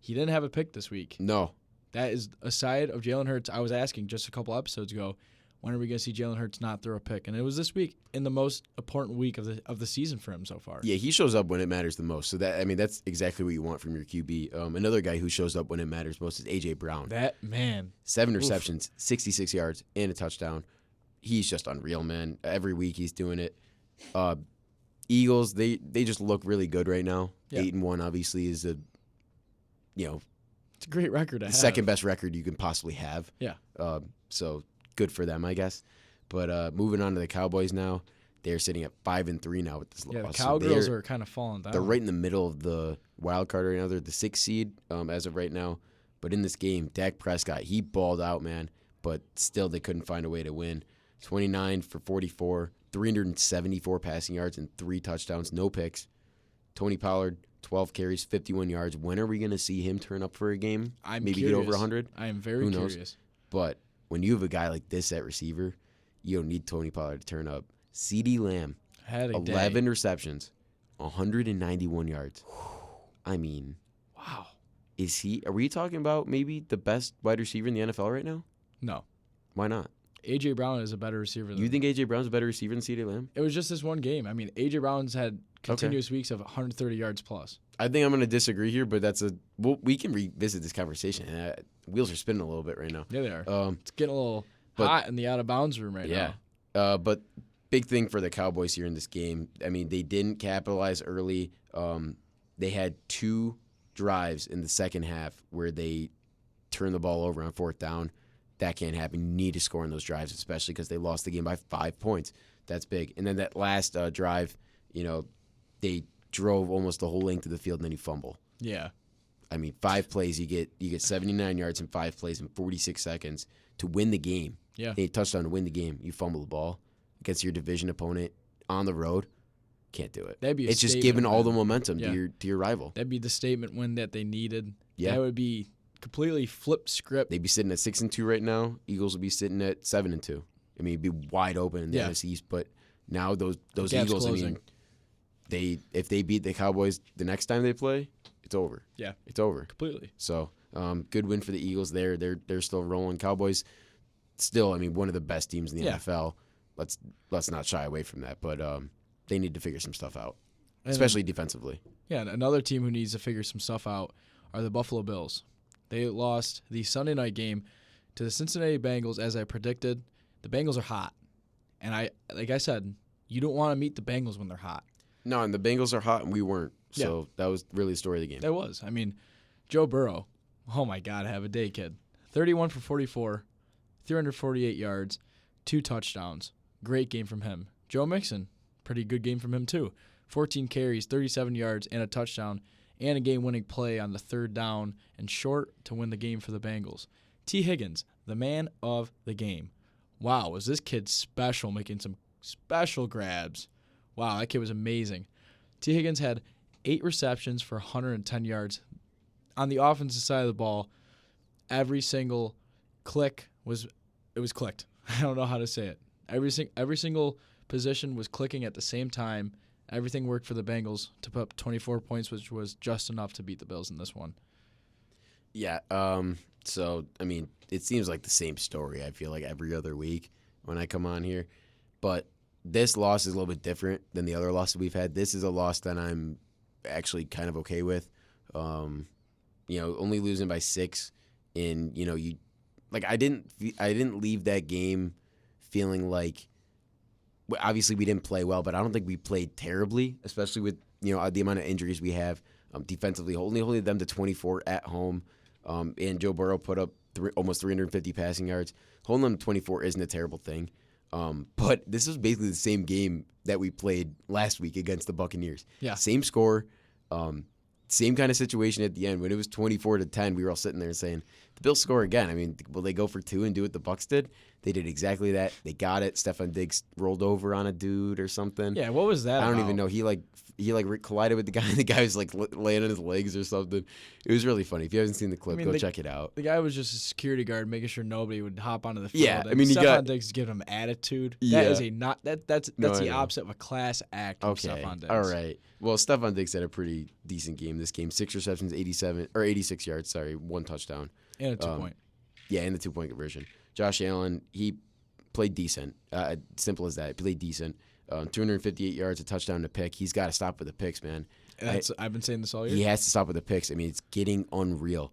He didn't have a pick this week. No. That is a side of Jalen Hurts. I was asking just a couple episodes ago, when are we going to see Jalen Hurts not throw a pick? And it was this week, in the most important week of the season for him so far. Yeah, he shows up when it matters the most. So that's exactly what you want from your QB. Another guy who shows up when it matters most is AJ Brown. That man. 7 receptions, 66 yards, and a touchdown. He's just unreal, man. Every week he's doing it. Eagles, they just look really good right now. Yeah. 8-1 obviously is It's a great record to have. second best record you can possibly have. Yeah. So good for them, I guess. But moving on to the Cowboys now, they're sitting at 5-3 now with this Yeah, the loss. Cowgirls are kind of falling down. They're right in the middle of the wild card right now. They're the 6th seed as of right now. But in this game, Dak Prescott, he balled out, man. But still, they couldn't find a way to win. 29 for 44, 374 passing yards, and 3 touchdowns, no picks. Tony Pollard, 12 carries, 51 yards. When are we going to see him turn up for a game? I'm Maybe curious. get over 100? I am very Who knows? curious. But when you have a guy like this at receiver, you don't need Tony Pollard to turn up. CeeDee Lamb, Had a 11 day. receptions, 191 yards. I mean, Wow. are we talking about maybe the best wide receiver in the NFL right now? No. Why not? A.J. Brown is a better receiver than You think A.J. Brown's a better receiver than CeeDee Lamb? It was just this one game. I mean, A.J. Brown's had continuous weeks of 130 yards plus. I think I'm going to disagree here, but we can revisit this conversation. Wheels are spinning a little bit right now. Yeah, they are. It's getting a little but- hot in the out-of-bounds room right Yeah. now. But big thing for the Cowboys here in this game. I mean, they didn't capitalize early. They had 2 drives in the second half where they turned the ball over on 4th down. That can't happen. You need to score in those drives, especially because they lost the game by 5 points. That's big. And then that last drive, they drove almost the whole length of the field, and then you fumble. Yeah. I mean, 5 plays, you get 79 yards in 5 plays in 46 seconds to win the game. Yeah. A touchdown to win the game. You fumble the ball against your division opponent on the road. Can't do it. That'd be a It's just statement giving all the win. momentum Yeah. to your rival. That'd be the statement win that they needed. Yeah. That would be completely flipped script. They'd be sitting at 6-2 right now. Eagles would be sitting at 7-2. I mean, it'd be wide open in the Yeah. NFC East. But now those Gap's Eagles, closing. I mean, if they beat the Cowboys the next time they play, it's over. Yeah. It's over. Completely. So good win for the Eagles there. They're still rolling. Cowboys, still, I mean, one of the best teams in the Yeah. NFL. Let's not shy away from that. But they need to figure some stuff out, And especially defensively. Yeah, and another team who needs to figure some stuff out are the Buffalo Bills. They lost the Sunday night game to the Cincinnati Bengals, as I predicted. The Bengals are hot. And like I said, you don't want to meet the Bengals when they're hot. No, and the Bengals are hot, and we weren't. So that was really the story of the game. That was. I mean, Joe Burrow, oh my God, have a day, kid. 31 for 44, 348 yards, 2 touchdowns. Great game from him. Joe Mixon, pretty good game from him too. 14 carries, 37 yards, and a touchdown, and a game-winning play on the 3rd down and short to win the game for the Bengals. T. Higgins, the man of the game. Wow, was this kid special, making some special grabs. Wow, that kid was amazing. T. Higgins had 8 receptions for 110 yards. On the offensive side of the ball, every single click was clicked. I don't know how to say it. Every single position was clicking at the same time. everything worked for the Bengals to put up 24 points, which was just enough to beat the Bills in this one. Yeah. So, I mean, it seems like the same story, I feel like, every other week when I come on here. But this loss is a little bit different than the other losses we've had. This is a loss that I'm actually kind of okay with. Only losing by 6. And, I didn't leave that game feeling like, obviously we didn't play well, but I don't think we played terribly, especially with, the amount of injuries we have defensively. Only holding them to 24 at home. And Joe Burrow put up almost 350 passing yards. Holding them to 24 isn't a terrible thing. But this is basically the same game that we played last week against the Buccaneers. Yeah. Same score, same kind of situation at the end. When it was 24-10, we were all sitting there saying, the Bills score again. I mean, will they go for 2 and do what the Bucs did? They did exactly that. They got it. Stefon Diggs rolled over on a dude or something. Yeah, what was that I don't about? even know. He collided with the guy, and the guy was laying on his legs or something. It was really funny. If you haven't seen the clip, go check it out. The guy was just a security guard making sure nobody would hop onto the field. Yeah, And I mean, Stefon Diggs is giving him attitude. Yeah. That is that's the know. opposite of a class act from Okay, Stefon Diggs. all right. Well, Stefon Diggs had a pretty decent game this game. 6 receptions, 86 yards. 1 touchdown. And a 2-point. Yeah, and the 2-point conversion. Josh Allen, he played decent. Simple as that. He played decent. 258 yards, a touchdown, and a pick. He's got to stop with the picks, man. I've been saying this all year. He has to stop with the picks. I mean, it's getting unreal.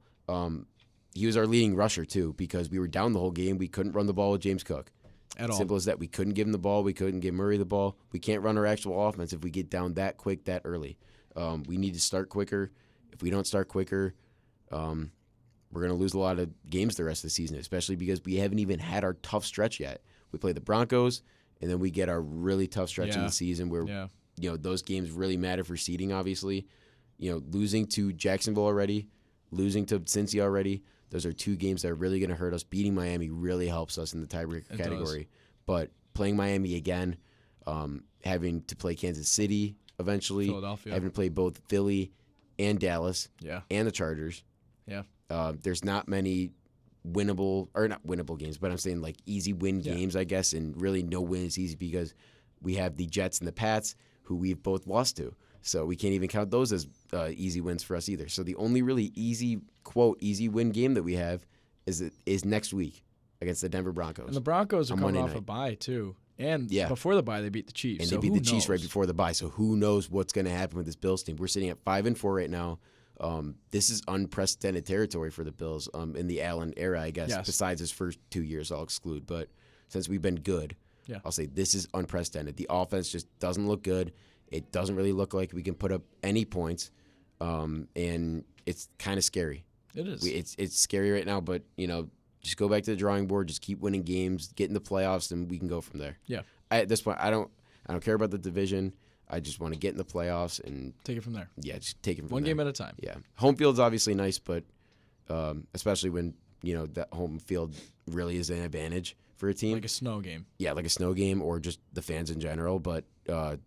He was our leading rusher, too, because we were down the whole game. We couldn't run the ball with James Cook. At all. Simple as that. We couldn't give him the ball. We couldn't give Murray the ball. We can't run our actual offense if we get down that quick, that early. We need to start quicker. If we don't start quicker, we're going to lose a lot of games the rest of the season, especially because we haven't even had our tough stretch yet. We play the Broncos, and then we get our really tough stretch in the season where those games really matter for seeding, obviously. Losing to Jacksonville already, losing to Cincy already, those are 2 games that are really going to hurt us. Beating Miami really helps us in the tiebreaker category. But playing Miami again, having to play Kansas City eventually, Philadelphia. having to play both Philly and Dallas and the Chargers. Yeah. There's not many not winnable games, but I'm saying like easy win games, I guess, and really no win is easy because we have the Jets and the Pats, who we've both lost to. So we can't even count those as easy wins for us either. So the only really easy, quote, easy win game that we have is next week against the Denver Broncos. And the Broncos are coming Monday off night. a bye, too. And before the bye, they beat the Chiefs. And so they beat who the Chiefs knows? right before the bye. So who knows what's going to happen with this Bills team. We're sitting at 5-4 right now. This is unprecedented territory for the Bills in the Allen era, I guess. Yes. Besides his first 2 years, I'll exclude. But since we've been good, I'll say this is unprecedented. The offense just doesn't look good. It doesn't really look like we can put up any points, and it's kind of scary. It is. It's scary right now, but just go back to the drawing board. Just keep winning games, get in the playoffs, and we can go from there. Yeah. At this point, I don't care about the division. I just want to get in the playoffs and Take it from there. Yeah, just take it from One there. game at a time. Yeah, home field's obviously nice, but especially when that home field really is an advantage for a team. Like a snow game. Yeah, like a snow game or just the fans in general. But I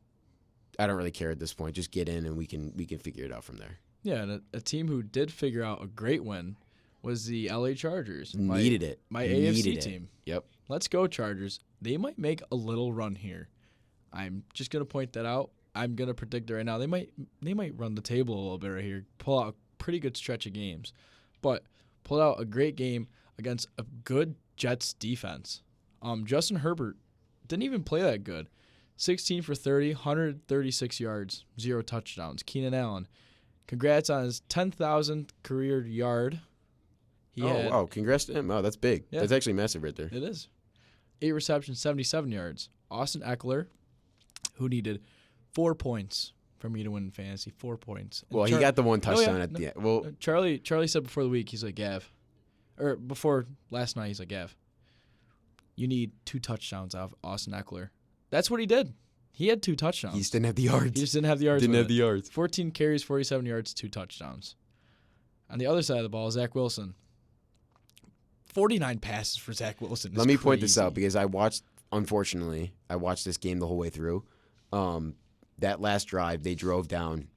don't really care at this point. Just get in and we can figure it out from there. Yeah, and a team who did figure out a great win was the LA Chargers. Needed it. My Needed AFC it. team. Yep. Let's go, Chargers. They might make a little run here. I'm just going to point that out. I'm going to predict it right now. They might run the table a little bit right here, pull out a pretty good stretch of games. But pull out a great game against a good Jets defense. Justin Herbert didn't even play that good. 16 for 30, 136 yards, 0 touchdowns. Keenan Allen, congrats on his 10,000th career yard. Congrats to him. Oh, that's big. Yeah. That's actually massive right there. It is. 8 receptions, 77 yards. Austin Eckler, who needed 4 points for me to win in fantasy, 4 points. And Well, he got the one touchdown at the end. Well, Charlie said before the week, he's like, before last night, he's like, Gav, you need 2 touchdowns out of Austin Eckler. That's what he did. He had 2 touchdowns. he just didn't have the yards. He just didn't have the yards. Didn't with have the it. yards. 14 carries, 47 yards, 2 touchdowns. On the other side of the ball, Zach Wilson. 49 passes for Zach Wilson. Let me point this out because unfortunately, I watched this game the whole way through. That last drive, they drove down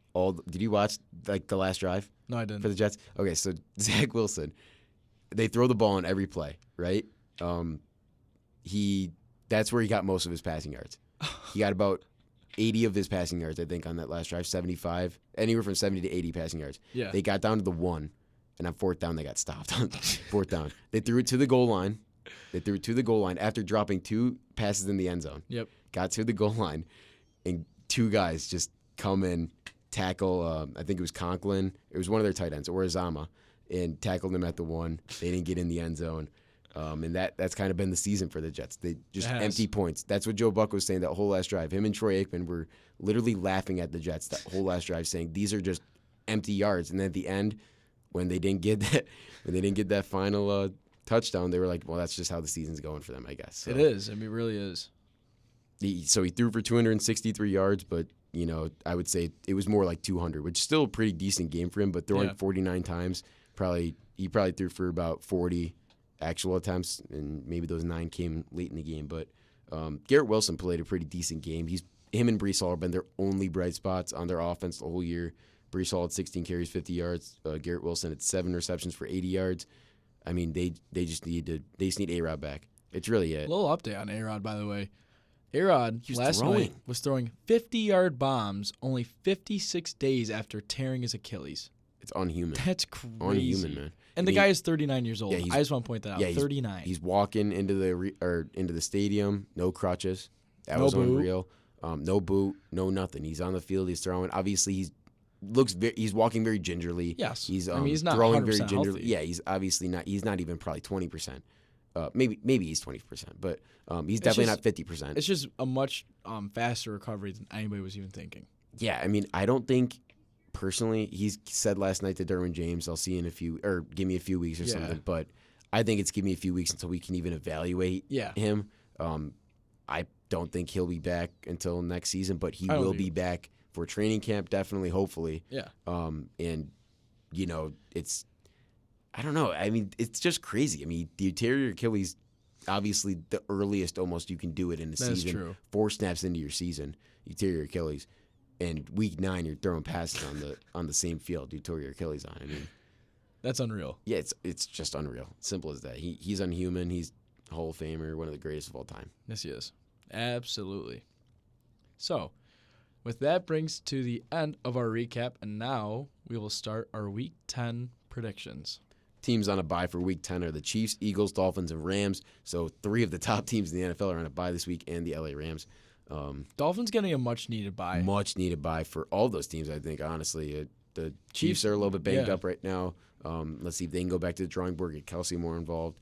did you watch the last drive? No, I didn't. For the Jets? Okay, so Zach Wilson, they throw the ball on every play, right? That's where he got most of his passing yards. He got about 80 of his passing yards, I think, on that last drive, 75, anywhere from 70 to 80 passing yards. Yeah. They got down to the 1, and on 4th down, they got stopped on 4th down. They threw it to the goal line. After dropping 2 passes in the end zone. Yep. Got to the goal line, and 2 guys just come in, tackle, I think it was Conklin. It was one of their tight ends, or Azama, and tackled him at the 1. They didn't get in the end zone. And that's kind of been the season for the Jets. They just empty points. That's what Joe Buck was saying that whole last drive. Him and Troy Aikman were literally laughing at the Jets that whole last drive, saying these are just empty yards. And then at the end, when they didn't get that final touchdown, they were like, well, that's just how the season's going for them, I guess. So, it is. I mean, it really is. So he threw for 263 yards, but I would say it was more like 200, which is still a pretty decent game for him. But throwing 49 times, he probably threw for about 40 actual attempts, and maybe those 9 came late in the game. But Garrett Wilson played a pretty decent game. Him and Breece Hall have been their only bright spots on their offense the whole year. Breece Hall had 16 carries, 50 yards. Garrett Wilson had 7 receptions for 80 yards. I mean, they just need A-Rod back. It's really it. A little update on A-Rod, by the way. A-Rod last throwing. night was throwing 50-yard bombs only 56 days after tearing his Achilles. It's unhuman. That's crazy. Unhuman, man. And the guy is 39 years old. Yeah, I just want to point that out. 39. He's walking into the stadium, no crutches. That was boot. unreal. No boot, no nothing. He's on the field. He's throwing. Obviously, he's walking very gingerly. Yes. He's he's not throwing 100% very gingerly. healthy. Yeah, he's obviously not. He's not even probably 20%. Maybe he's 20%, but he's definitely not 50%. It's just a much faster recovery than anybody was even thinking. Yeah, I mean, I don't think personally. He's said last night to Derwin James, "I'll see you in a few, or give me a few weeks or something." But I think it's give me a few weeks until we can even evaluate him. I don't think he'll be back until next season, but he will be back for training camp, definitely, hopefully. Yeah. And it's. I don't know. I mean, it's just crazy. I mean, the anterior Achilles, obviously the earliest almost you can do it in a season. True. 4 snaps into your season, anterior Achilles, and week 9 you're throwing passes on the same field, anterior Achilles on. I mean, that's unreal. Yeah, it's just unreal. Simple as that. He's unhuman. He's a Hall of Famer, one of the greatest of all time. Yes, he is. Absolutely. So, with that brings to the end of our recap, and now we will start our Week 10 predictions. Teams on a bye for Week 10 are the Chiefs, Eagles, Dolphins, and Rams. So 3 of the top teams in the NFL are on a bye this week, and the LA Rams. Dolphins getting a much-needed bye. Much needed bye for all those teams, I think, honestly. The Chiefs are a little bit banged up right now. Let's see if they can go back to the drawing board, get Kelsey more involved.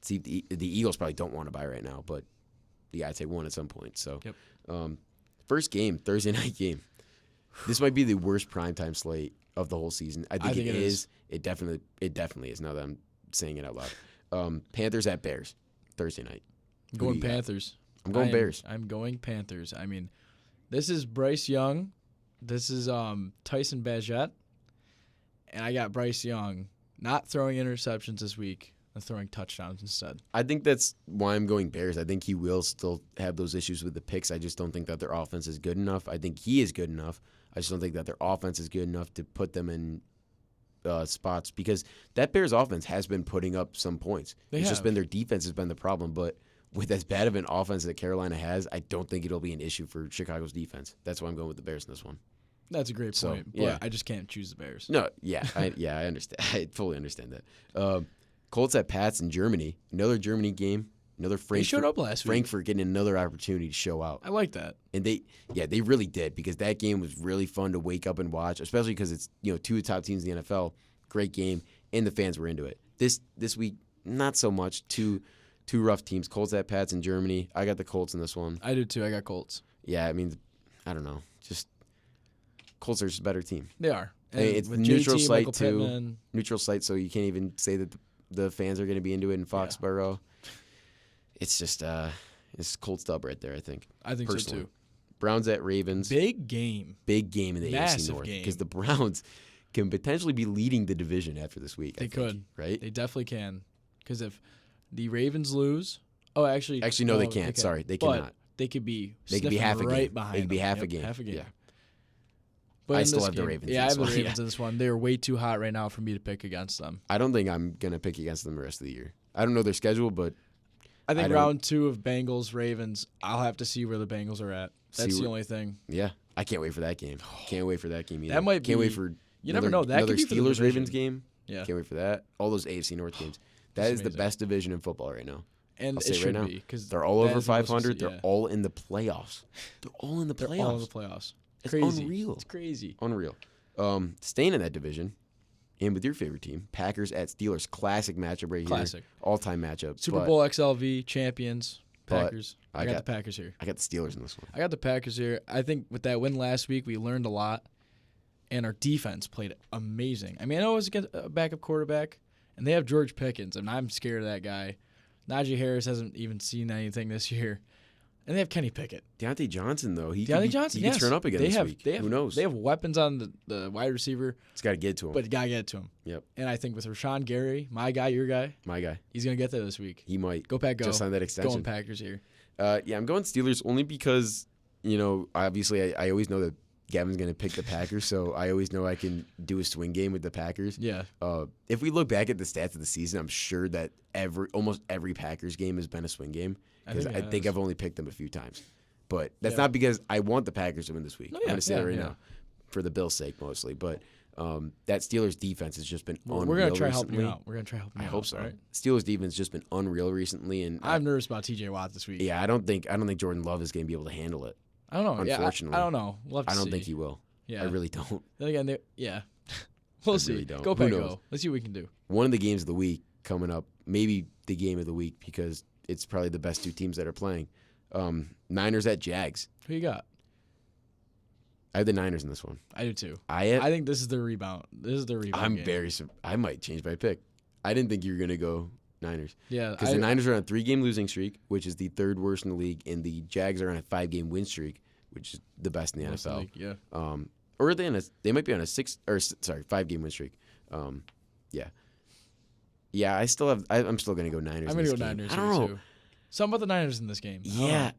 See if the Eagles probably don't want to bye right now, but I'd say one at some point. So, first game, Thursday night game. This might be the worst primetime slate of the whole season. I think it is. It definitely is, now that I'm saying it out loud. Panthers at Bears, Thursday night. I'm going Panthers. I'm going Bears. I'm going Panthers. I mean, this is Bryce Young. This is Tyson Bagent. And I got Bryce Young not throwing interceptions this week and throwing touchdowns instead. I think that's why I'm going Bears. I think he will still have those issues with the picks. I just don't think that their offense is good enough. I think he is good enough. I just don't think that their offense is good enough to put them in spots, because that Bears offense has been putting up some points. It's just been their defense has been the problem. But with as bad of an offense that Carolina has, I don't think it'll be an issue for Chicago's defense. That's why I'm going with the Bears in this one. That's a great point, but I just can't choose the Bears. No, I understand. I fully understand that. Colts at Pats in Germany. Another Germany game. Another Frankfurt. They showed up last week. Frankfurt getting another opportunity to show out. I like that. And they really did, because that game was really fun to wake up and watch, especially because it's 2 top teams in the NFL. Great game, and the fans were into it. This week, not so much. Two rough teams. Colts at Pats in Germany. I got the Colts in this one. I do too. I got Colts. Yeah, I mean, I don't know. Just Colts are just a better team. They are. And it's neutral site too. Neutral site, so you can't even say that the fans are going to be into it in Foxborough. Yeah. It's just it's Colts dub right there, I think. I think personally. so too. Browns at Ravens. Big game. Big game in the AFC North, because the Browns can potentially be leading the division after this week. They could, right? They definitely can, because if the Ravens lose, no, they can't. Sorry, they cannot. But they could be. They could be half a game. Behind. They could be half a game. Half a game. Yeah. But I still have the Ravens. Yeah, I have the Ravens in this one. They're way too hot right now for me to pick against them. I don't think I'm gonna pick against them the rest of the year. I don't know their schedule, but I think round 2 of Bengals Ravens, I'll have to see where the Bengals are at. That's See the what- only thing. Yeah, I can't wait for that game. Can't wait for that game either. That might can't wait be- for You never know. That another could be for the Steelers Ravens division. game. Yeah. Can't wait for that. All those AFC North games. That It's is the amazing. best division in football right now. And I'll it say should right now, be because They're all over 500. They're all in the playoffs. They're all in the they're playoffs. all in the playoffs. It's Crazy. unreal. It's crazy. Unreal. Staying in that division, and with your favorite team, Packers at Steelers, classic matchup right here. Classic. All-time matchup. Super but Bowl XLV champions. but Packers. I got the Packers here. I got the Steelers in this one. I got the Packers here. I think with that win last week, we learned a lot, and our defense played amazing. I mean, I know it was against a backup quarterback, and they have George Pickens, and I'm scared of that guy. Najee Harris hasn't even seen anything this year, and they have Kenny Pickett. Deontay Johnson, though. Deontay Johnson, he yes. can turn up again they this have, week. They have, Who knows? They have weapons on the wide receiver, It's got to get to him. but you got to get it to him. Yep. And I think with Rashawn Gary, my guy, your guy, My guy. he's going to get there this week. He might. Go Pack, go. Just signed that extension. Going Packers here. Yeah, I'm going Steelers only because, obviously I always know that Gavin's going to pick the Packers, so I always know I can do a swing game with the Packers. Yeah. If we look back at the stats of the season, I'm sure that almost every Packers game has been a swing game because I think I've only picked them a few times. But that's not because I want the Packers to win this week. No, I'm going to say that right yeah. now for the Bills' sake mostly. But that Steelers defense has just been unreal We're going to try recently. helping you out. We're going to try helping I you out. hope so. all right? Steelers defense has just been unreal recently, and I'm nervous about TJ Watt this week. yeah, I don't think Jordan Love is going to be able to handle it. I don't know. Unfortunately. I don't know. We'll have to I don't see. think he will. Yeah. I really don't. Then again, we'll I see. really don't. Go Who Pack, knows? go. Let's see what we can do. One of the games of the week coming up, maybe the game of the week because it's probably the best two teams that are playing. Niners at Jags. Who you got? I have the Niners in this one. I do too. I I think this is the rebound. This is the rebound. I'm game. I might change my pick. I didn't think you were going to go Niners Yeah. because the Niners are on a 3-game losing streak, which is the third worst in the league, and the Jags are on a 5-game win streak, which is the best in the NFL. Yeah. Or are they might be on a 5-game win streak. Yeah, I'm still going to go Niners. I'm in going to this go game. Niners I here don't know. too. Something about the Niners in this game. Yeah.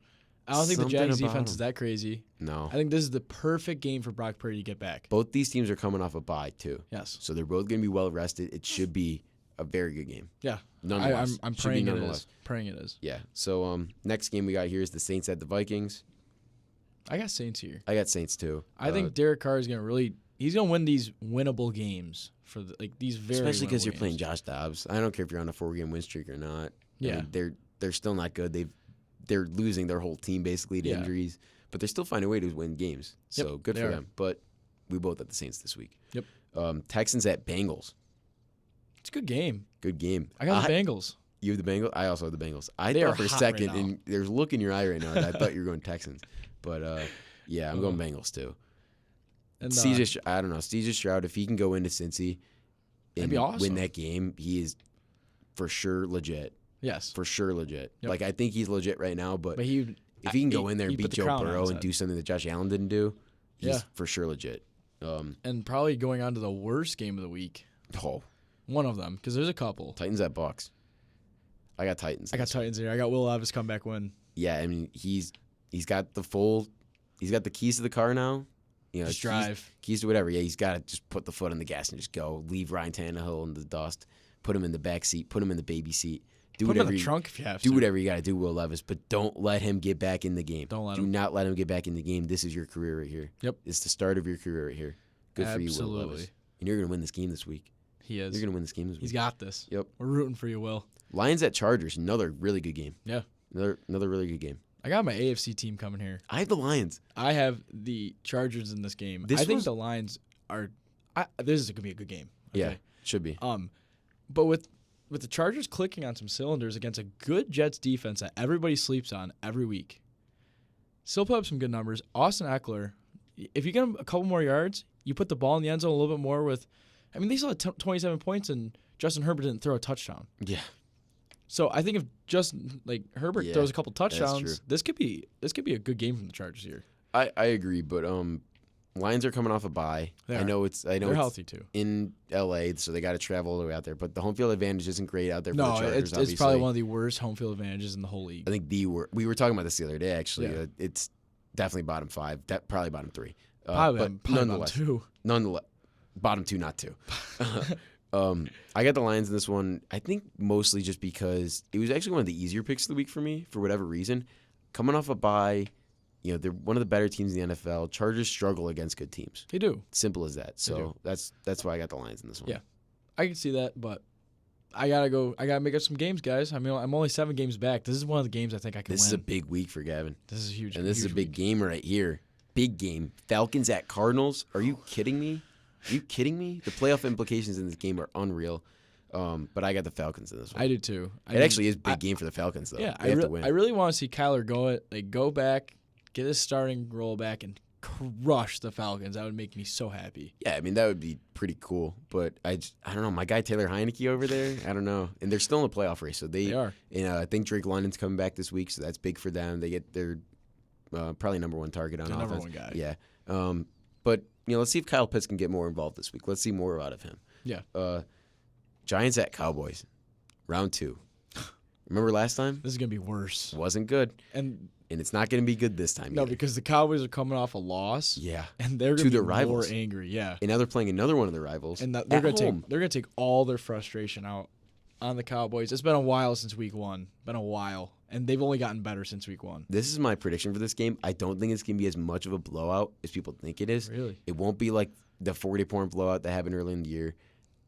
I don't think the Something Jags about defense them. is that crazy. No. I think this is the perfect game for Brock Purdy to get back. Both these teams are coming off a bye too. Yes. So they're both going to be well rested. It should be a very good game. Yeah. Nonetheless. I'm Should be praying it nonetheless. is. Praying it is. Yeah. So next game we got here is the Saints at the Vikings. I got Saints here. I got Saints too. I think Derek Carr is going to he's going to win these winnable games for these very especially because winnable you're playing games. Josh Dobbs. I don't care if you're on a 4-game win streak or not. I Yeah. mean, they're still not good. They're losing their whole team basically to Yeah. injuries, but they're still finding a way to win games. Yep, So good they for are. them. But we both have the Saints this week. Yep. Texans at Bengals. It's a good game. Good game. I got the Bengals. You have the Bengals? I also have the Bengals. I They thought are for a hot second, right now. and there's a look in your eye right now that I thought you were going Texans. But, yeah, I'm going Bengals too. And I don't know. CJ Stroud, if he can go into Cincy That'd and be awesome. win that game, he is for sure legit. yes. For sure legit. Yep. Like, I think he's legit right now, but But he if he can go in there and he beat put the Joe crown on Burrow his and head. do something that Josh Allen didn't do, he's Yeah. for sure legit. And probably going on to the worst game of the week. Oh, One of them, because there's a couple. Titans at Bucks. I got Titans. I got Titans here. I got Will Levis comeback win. Yeah, I mean he's got the keys to the car now. You know, Just drive. keys to whatever. Yeah, he's got to just put the foot on the gas and just go. Leave Ryan Tannehill in the dust. Put him in the back seat. Put him in the baby seat. Do Put him in whatever. the trunk if you have Do to. whatever you got to do, Will Levis, but don't let him get back in the game. Don't let Do him. not let him get back in the game. This is your career right here. Yep. It's the start of your career right here. Good for you, Will Levis. Absolutely. And you're gonna win this game this week. He is. You're gonna win this game this week. He's got this. Yep. We're rooting for you, Will. Lions at Chargers. Another really good game. Yeah. Another really good game. I got my AFC team coming here. I have the Lions. I have the Chargers in this game. This I think was- the Lions are. This is gonna be a good game. Yeah, Okay? should be. But with the Chargers clicking on some cylinders against a good Jets defense that everybody sleeps on every week, still put up some good numbers. Austin Eckler, if you get him a couple more yards, you put the ball in the end zone a little bit more with. I mean, they still had 27 points, and Justin Herbert didn't throw a touchdown. Yeah. So I think if just Herbert Yeah, throws a couple true. touchdowns, this could be a good game from the Chargers here. I agree, but Lions are coming off a bye. They I are. know it's They're healthy too. in LA, so they got to travel all the way out there. But the home field advantage isn't great out there for No, the Chargers. it's obviously. probably one of the worst home field advantages in the whole league. I think we were talking about this the other day. Actually, Yeah. It's definitely bottom 5. Probably bottom 3. Probably but nonetheless, two. bottom 2, not 2. I got the Lions in this one. I think mostly just because it was actually one of the easier picks of the week for me for whatever reason. Coming off a bye, they're one of the better teams in the NFL. Chargers struggle against good teams. They do. Simple as that. They do. So that's why I got the Lions in this one. Yeah. I can see that, but I gotta make up some games, guys. I mean, I'm only 7 games back. This is one of the games I think I can This win. is a big week for Gavin. This is huge. And this is a huge big week. game right here. Big game. Falcons at Cardinals. Are you kidding me? Are you kidding me? The playoff implications in this game are unreal. But I got the Falcons in this one. I do too. It actually is a big game for the Falcons, though. Yeah, They have to win. I really want to see Kyler go back, get his starting role back, and crush the Falcons. That would make me so happy. Yeah, I mean, that would be pretty cool. But I don't know. My guy Taylor Heineke over there, I don't know. And they're still in the playoff race. So They are. And I think Drake London's coming back this week, so that's big for them. They get their probably number one target on Their offense. number one guy. Yeah. But, let's see if Kyle Pitts can get more involved this week. Let's see more out of him. Yeah. Giants at Cowboys, round 2. Remember last time? This is gonna be worse. Wasn't good. And And it's not going to be good this time no, either. because the Cowboys are coming off a loss. Yeah. And they're To gonna be their more rivals. angry. Yeah. And now they're playing another one of their rivals. And at they're home. gonna take all their frustration out on the Cowboys. It's been a while since week 1. Been a while, and they've only gotten better since week 1. This is my prediction for this game. I don't think it's going to be as much of a blowout as people think it is. Really? It won't be like the 40-point blowout that happened early in the year.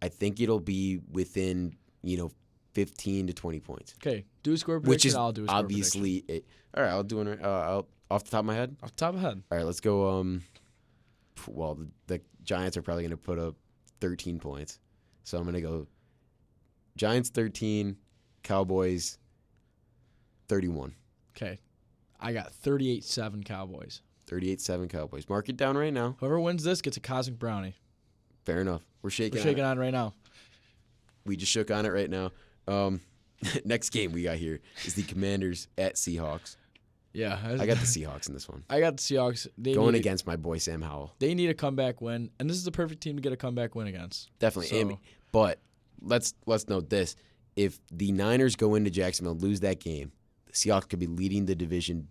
I think it'll be within, 15 to 20 points. Okay, do a score prediction. Which is I'll do a score prediction. obviously it. All right, I'll do it. I'll off the top of my head. Off the top of my head. All right, let's go. Well, the Giants are probably going to put up 13 points, so I'm going to go Giants 13, Cowboys 31. Okay, I got 38-7 Cowboys. 38-7 Cowboys. Mark it down right now. Whoever wins this gets a cosmic brownie. Fair enough. We're shaking. We're shaking on it. on it right now. We just shook on it right now. Next game we got here is the Commanders at Seahawks. Yeah, I got the Seahawks in this one. I got the Seahawks. Going against my boy Sam Howell. They need a comeback win, and this is the perfect team to get a comeback win against. Definitely. So- But let's note this. If the Niners go into Jacksonville and lose that game, the Seahawks could be leading the division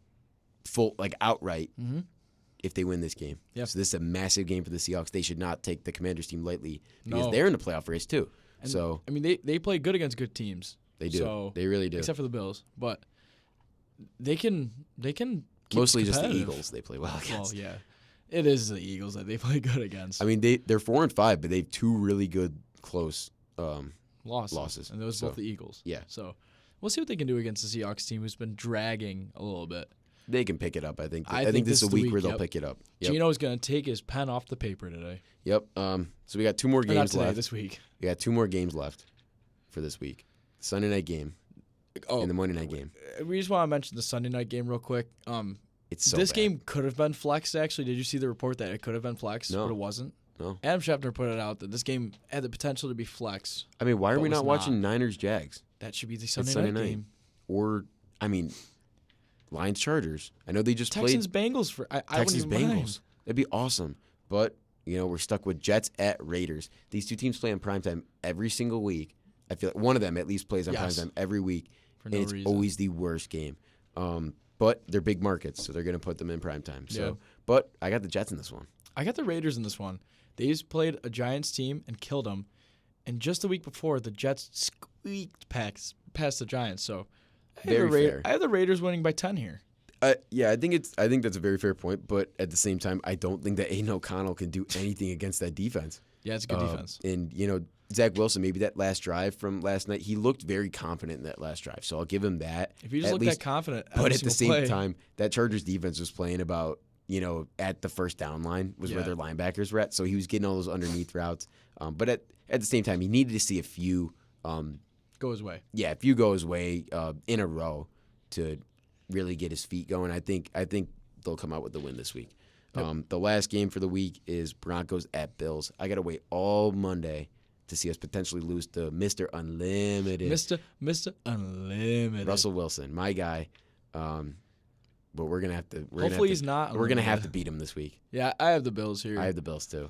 outright Mm-hmm. if they win this game. Yep. So this is a massive game for the Seahawks. They should not take the Commanders team lightly because No. they're in the playoff race too. And, So I mean, they play good against good teams. they do. So, They really do. except for the Bills, but they can keep Mostly just the competitive. Eagles they play well Well, against. yeah, it is the Eagles that they play good against. I mean, they're 4-5, but they have 2 really good close. Losses. and those So, both the Eagles. yeah. So we'll see what they can do against the Seahawks team, who's been dragging a little bit. They can pick it up. I think. I I think think this this is a is the week week, where they'll yep. pick it up. Yep. Gino's gonna take his pen off the paper today. Yep. So we got 2 more Or not games today, left. this week. We got 2 more games left for this week. Sunday night game Oh, and the Monday night game. we just want to mention the Sunday night game real quick. It's so This bad. game could have been flexed. Actually, did you see the report that it could have been flexed, No. but it wasn't? No. Adam Schefter put it out that this game had the potential to be flexed. I mean, why are but we was not watching not. Niners Jags? That should be the It's Sunday, night game. Or, I mean, Lions Chargers. I know they just Texans played Bengals for I Texans wouldn't even Bengals. mind. That'd be awesome. But, we're stuck with Jets at Raiders. These 2 teams play on primetime every single week. I feel like one of them at least plays on Yes. primetime every week. For no and it's reason. always the worst game. But they're big markets, so they're going to put them in primetime. So, Yeah. But I got the Jets in this one. I got the Raiders in this one. They just played a Giants team and killed them. And just the week before, the Jets squeaked past the Giants. So Very fair. I have the Raiders winning by 10 here. Yeah, I think that's a very fair point. But at the same time, I don't think that Aiden O'Connell can do anything against that defense. Yeah, it's a good defense. And Zach Wilson, maybe that last drive from last night, he looked very confident in that last drive. So I'll give him that. If you just at look least. that confident, But every at the single same play, time, that Chargers defense was playing about, at the first down line was where Yeah. their linebackers were at. So he was getting all those underneath routes. But at the same time, he needed to see a few, go his way. a few go his way in a row to really get his feet going. I think they'll come out with the win this week. Yep. The last game for the week is Broncos at Bills. I got to wait all Monday to see us potentially lose to Mr. Unlimited. Mr. Unlimited. Russell Wilson, my guy. But we're gonna have to. Hopefully he's not We're gonna have to unlimited. beat him this week. Yeah, I have the Bills here. I have the Bills too.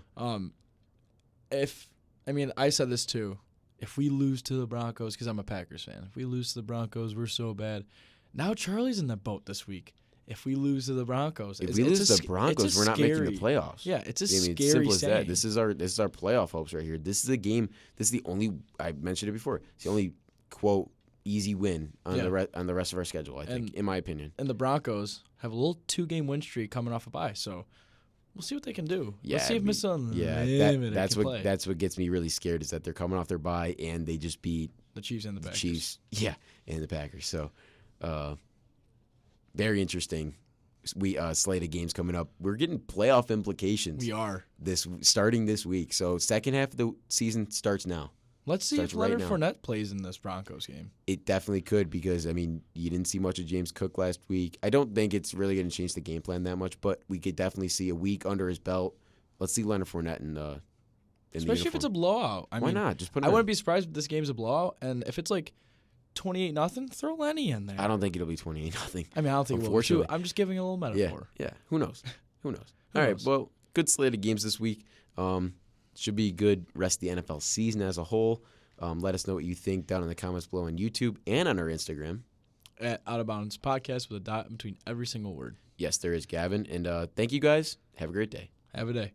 I said this too. If we lose to the Broncos, because I'm a Packers fan, if we lose to the Broncos, we're so bad. Now Charlie's in the boat this week. If we lose to the Broncos, If we lose to the Broncos, we're not making the playoffs. Yeah, it's a scary simple as saying. that. This is our playoff hopes right here. This is a game. This is the only I mentioned it before. It's the only quote easy win on Yeah. on the rest of our schedule. I think, in my opinion. And the Broncos have a little 2-game win streak coming off a bye, so we'll see what they can do. Yeah, Let's see if Mr. Yeah, Unlimited that's can what play. that's what gets me really scared is that they're coming off their bye and they just beat The Chiefs and the the Packers. Chiefs. Yeah, and the Packers. So, very interesting. We slate of games coming up. We're getting playoff implications. We are. Starting this week. So second half of the season starts now. Let's see Starts if right Leonard now. Fournette plays in this Broncos game. It definitely could because, I mean, you didn't see much of James Cook last week. I don't think it's really going to change the game plan that much, but we could definitely see a week under his belt. Let's see Leonard Fournette in the Especially if it's a blowout. Why not? Just put him I in. wouldn't be surprised if this game's a blowout, and if it's like 28-0, throw Lenny in there. I don't think it'll be 28-0. I mean, I don't think it will. Unfortunately. Shoot, I'm just giving a little Yeah, metaphor. yeah. Who knows? Who knows? Who All right, knows? well, good slate of games this week. Should be a good rest of the NFL season as a whole. Let us know what you think down in the comments below on YouTube and on our Instagram. At Out of Bounds Podcast with a dot in between every single word. Yes, there is, Gavin. And thank you guys. Have a great day. Have a day.